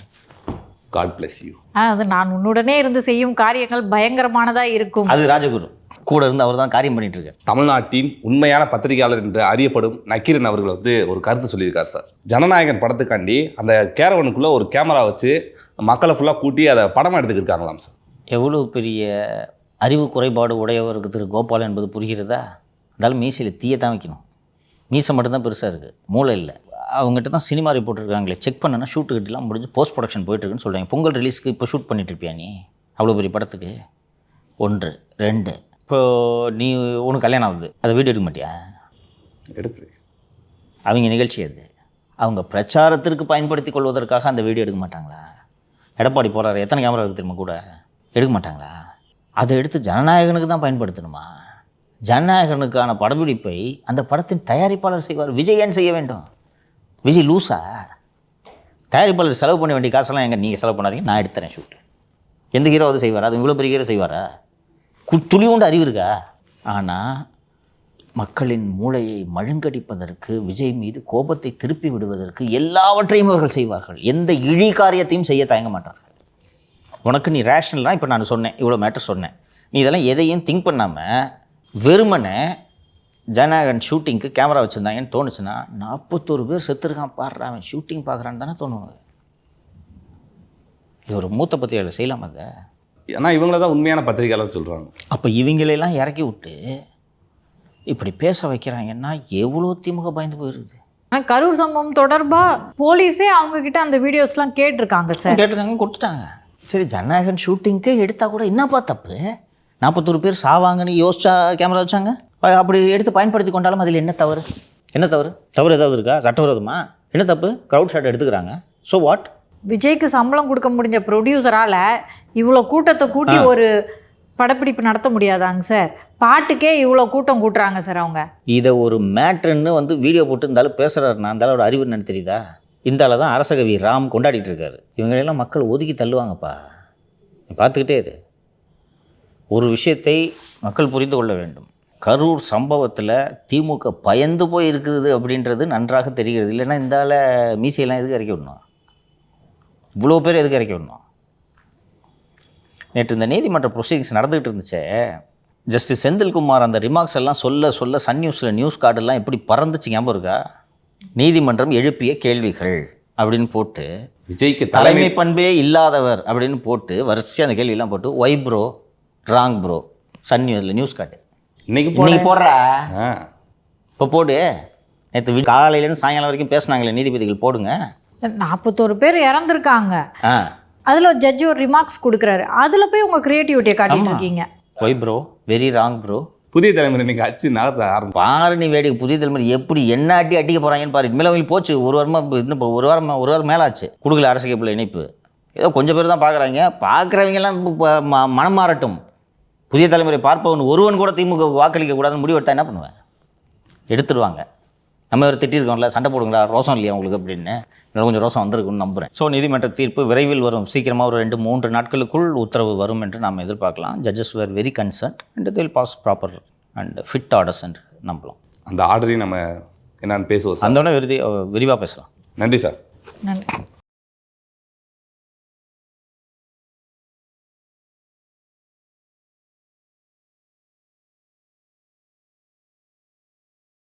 God bless you. அது நான் உன்னுடனே இருந்து செய்யும் காரியங்கள் பயங்கரமானதாக இருக்கும். அது ராஜகுரு கூட இருந்து அவர் தான் காரியம் பண்ணிட்டு இருக்கார். தமிழ்நாட்டின் உண்மையான பத்திரிகையாளர் என்று அறியப்படும் நக்கீரன் அவர்கள் வந்து ஒரு கருத்து சொல்லியிருக்கார் சார். ஜனநாயகன் படத்துக்காண்டி அந்த கேரவனுக்குள்ளே ஒரு கேமரா வச்சு மக்களை ஃபுல்லாக கூட்டி அதை படமாக எடுத்துக்கிருக்காங்களாம் சார். எவ்வளோ பெரிய அறிவு குறைபாடு உடையவருக்கு திரு கோபால் என்பது புரிகிறதா? அதாலும் மீசையில் தீயை தான் வைக்கணும். மீசை மட்டும்தான் பெருசாக இருக்குது, மூளை இல்லை. அவங்ககிட்ட தான் சினிமா ரிப்போர்ட் இருக்காங்களே, செக் பண்ணனா ஷூட்டுக்கிட்டலாம் முடிஞ்சு போஸ்ட் ப்ரொடக்ஷன் போயிட்டுருக்குன்னு சொல்கிறாங்க. பொங்கல் ரிலீஸ்க்கு இப்போ ஷூட் பண்ணிட்டு இருப்பியா நீ? அவ்வளோ பெரிய படத்துக்கு 1 2 இப்போது நீ உனக்கு கல்யாணம் ஆகுது, அதை வீடியோ எடுக்க மாட்டியா? எடுப்பு. அவங்க நிகழ்ச்சி அது, அவங்க பிரச்சாரத்திற்கு பயன்படுத்தி கொள்வதற்காக அந்த வீடியோ எடுக்க மாட்டாங்களா? எடப்பாடி போகிறாரு, எத்தனை கேமரா இருக்குது தெரியுமா கூட, எடுக்க மாட்டாங்களா? அதை எடுத்து ஜனநாயகனுக்கு தான் பயன்படுத்தணுமா? ஜனநாயகனுக்கான படப்பிடிப்பை அந்த படத்தின் தயாரிப்பாளர் செய்வார். விஜய் ஏன் செய்ய வேண்டும்? விஜய் லூஸா? தயாரிப்பாளர் செலவு பண்ண வேண்டிய காசெல்லாம் எங்கே நீங்கள் செலவு பண்ணாதீங்க, நான் எடுத்துறேன் ஷூட். எந்த ஹீரோ அது செய்வாரா? அது இவ்வளோ பெரிய ஹீரோ செய்வாரா? துளி உண்டு அறிவு இருக்கா? ஆனால் மக்களின் மூளையை மழுங்கடிப்பதற்கு, விஜய் மீது கோபத்தை திருப்பி விடுவதற்கு எல்லாவற்றையும் அவர்கள் செய்வார்கள். எந்த இழி காரியத்தையும் செய்ய தயங்க மாட்டார்கள். உனக்கு நீ ரேஷனலாக இப்போ நான் சொன்னேன், இவ்வளோ மேட்டர் சொன்னேன், நீ இதெல்லாம் எதையும் திங்க் பண்ணாமல் வெறுமனே ஜனநாயகன் ஷூட்டிங்க்கு கேமரா வச்சுருந்தாங்கன்னு தோணுச்சுன்னா 41 பேர் செத்துருக்கான் பாடுறா, அவன் ஷூட்டிங் பார்க்குறான்னு தானே தோணுவாங்க. இது ஒரு மூத்த பத்திரிகையாளர் செய்யலாமா? அதை ஏன்னா இவங்கள தான் உண்மையான பத்திரிகையாளர் சொல்கிறாங்க. அப்போ இவங்களெல்லாம் இறக்கி விட்டு இப்படி பேச வைக்கிறாங்கன்னா எவ்வளோ திமுக பயந்து போயிருக்குது. ஆனால் கரூர் சம்பவம் தொடர்பாக போலீஸே அவங்கக்கிட்ட அந்த வீடியோஸ்லாம் கேட்டிருக்காங்க சார். கேட்டிருக்காங்க, கொடுத்துட்டாங்க. சரி, ஜனநாயகன் ஷூட்டிங்க்கு எடுத்தால் கூட என்னப்பா தப்பு? 41 பேர் சாவாங்கன்னு யோசிச்சா கேமரா வச்சாங்க. அப்படி எடுத்து பயன்படுத்தி கொண்டாலும் அதில் என்ன தவறு? என்ன தவறு? தவறு ஏதாவது இருக்கா? சட்டவிரோதமா? என்ன தப்பு? க்ரௌட் ஷாட் எடுத்துக்கிறாங்க, ஸோ வாட்? விஜய்க்கு சம்பளம் கொடுக்க முடிஞ்ச ப்ரொடியூசரால் இவ்வளோ கூட்டத்தை கூட்டி ஒரு படப்பிடிப்பு நடத்த முடியாதாங்க சார்? பாட்டுக்கே இவ்வளோ கூட்டம் கூட்டுறாங்க சார் அவங்க. இதை ஒரு மேட்ருன்னு வந்து வீடியோ போட்டு இருந்தாலும் பேசுகிறாருன்னா இருந்தாலும் ஒரு அறிவு என்னன்னு தெரியுதா? இந்தால தான் அரசகவி ராம் கொண்டாடிட்டு இருக்காரு. இவங்களெல்லாம் மக்கள் ஒதுக்கி தள்ளுவாங்கப்பா, பார்த்துக்கிட்டே இரு. ஒரு விஷயத்தை மக்கள் புரிந்து கொள்ள வேண்டும். கரூர் சம்பவத்தில் திமுக பயந்து போய் இருக்குது அப்படின்றது நன்றாக தெரிகிறது. இல்லைன்னா இந்த ஆள மீசையெல்லாம் எதுக்கு இறக்கி விடணும்? இவ்வளோ பேர் எதுக்கு இறக்கி விடணும்? நேற்று இந்த நீதிமன்ற ப்ரொசீடிங்ஸ் நடந்துகிட்டு இருந்துச்சே, ஜஸ்டிஸ் செந்தில்குமார் அந்த ரிமார்க்ஸ் எல்லாம் சொல்ல சன் நியூஸில் நியூஸ் கார்டெல்லாம் எப்படி பறந்துச்சு ஞாபகம் இருக்கா? நீதிமன்றம் எழுப்பிய கேள்விகள் அப்படின்னு போட்டு, விஜய்க்கு தலைமை பண்பே இல்லாதவர் அப்படின்னு போட்டு வரிசையாக அந்த கேள்வியெல்லாம் போட்டு why bro wrong bro Sun நியூஸில் நியூஸ் காட்டு இன்னைக்கு போடுறா. இப்போ போடு. நேற்று காலையிலேருந்து சாயங்காலம் வரைக்கும் பேசுனாங்களே நீதிபதிகள், போடுங்க. 41 பேர் இறந்துருக்காங்க. ஆ, அதில் ஜட்ஜி ஒரு ரிமார்க்ஸ் கொடுக்குறாரு, அதில் போய் உங்கள் க்ரியேட்டிவிட்டியை காட்டிட்டு இருக்கீங்க. Why bro very wrong bro. புதிய தலைமுறை இன்னைக்கு அச்சு நடத்த ஆரம்பம். பாரு நீ வேடிக்கை, புதிய தலைமுறை எப்படி என்ன அடிக்க போகிறாங்கன்னு பாரு. இனிமேல் அவங்களுக்கு போச்சு. ஒரு வாரமாக இன்னும் இப்போ ஒரு வாரம் மேலே ஆச்சு கொடுக்கல அரசு கேபிள் இணைப்பு. ஏதோ கொஞ்சம் பேர் தான் பார்க்குறாங்க. பார்க்குறவங்கெல்லாம் மனம் மாறட்டும். புதிய தலைமுறை பார்ப்பவன் ஒருவன் கூட திமுக வாக்களிக்க கூடாதுன்னு முடிவு எடுத்தா என்ன பண்ணுவேன்? எடுத்துருவாங்க. நம்ம ஒரு திட்டிருக்கோம்ல, சண்டை போடுங்களா, ரோசம் இல்லையா உங்களுக்கு அப்படின்னு. இன்னும் கொஞ்சம் ரோசம் வந்திருக்குன்னு நம்புகிறேன். ஸோ நீதிமன்ற தீர்ப்பு விரைவில் வரும். சீக்கிரமாக ஒரு 2-3 நாட்களுக்குள் உத்தரவு வரும் என்று நாம் எதிர்பார்க்கலாம். Judges were very concerned and will pass proper and fit orders என்று நம்பலாம். அந்த ஆர்டரையும் நம்ம என்னன்னு பேசுவோம். அந்த விரிவாக பேசலாம். நன்றி சார். நன்றி.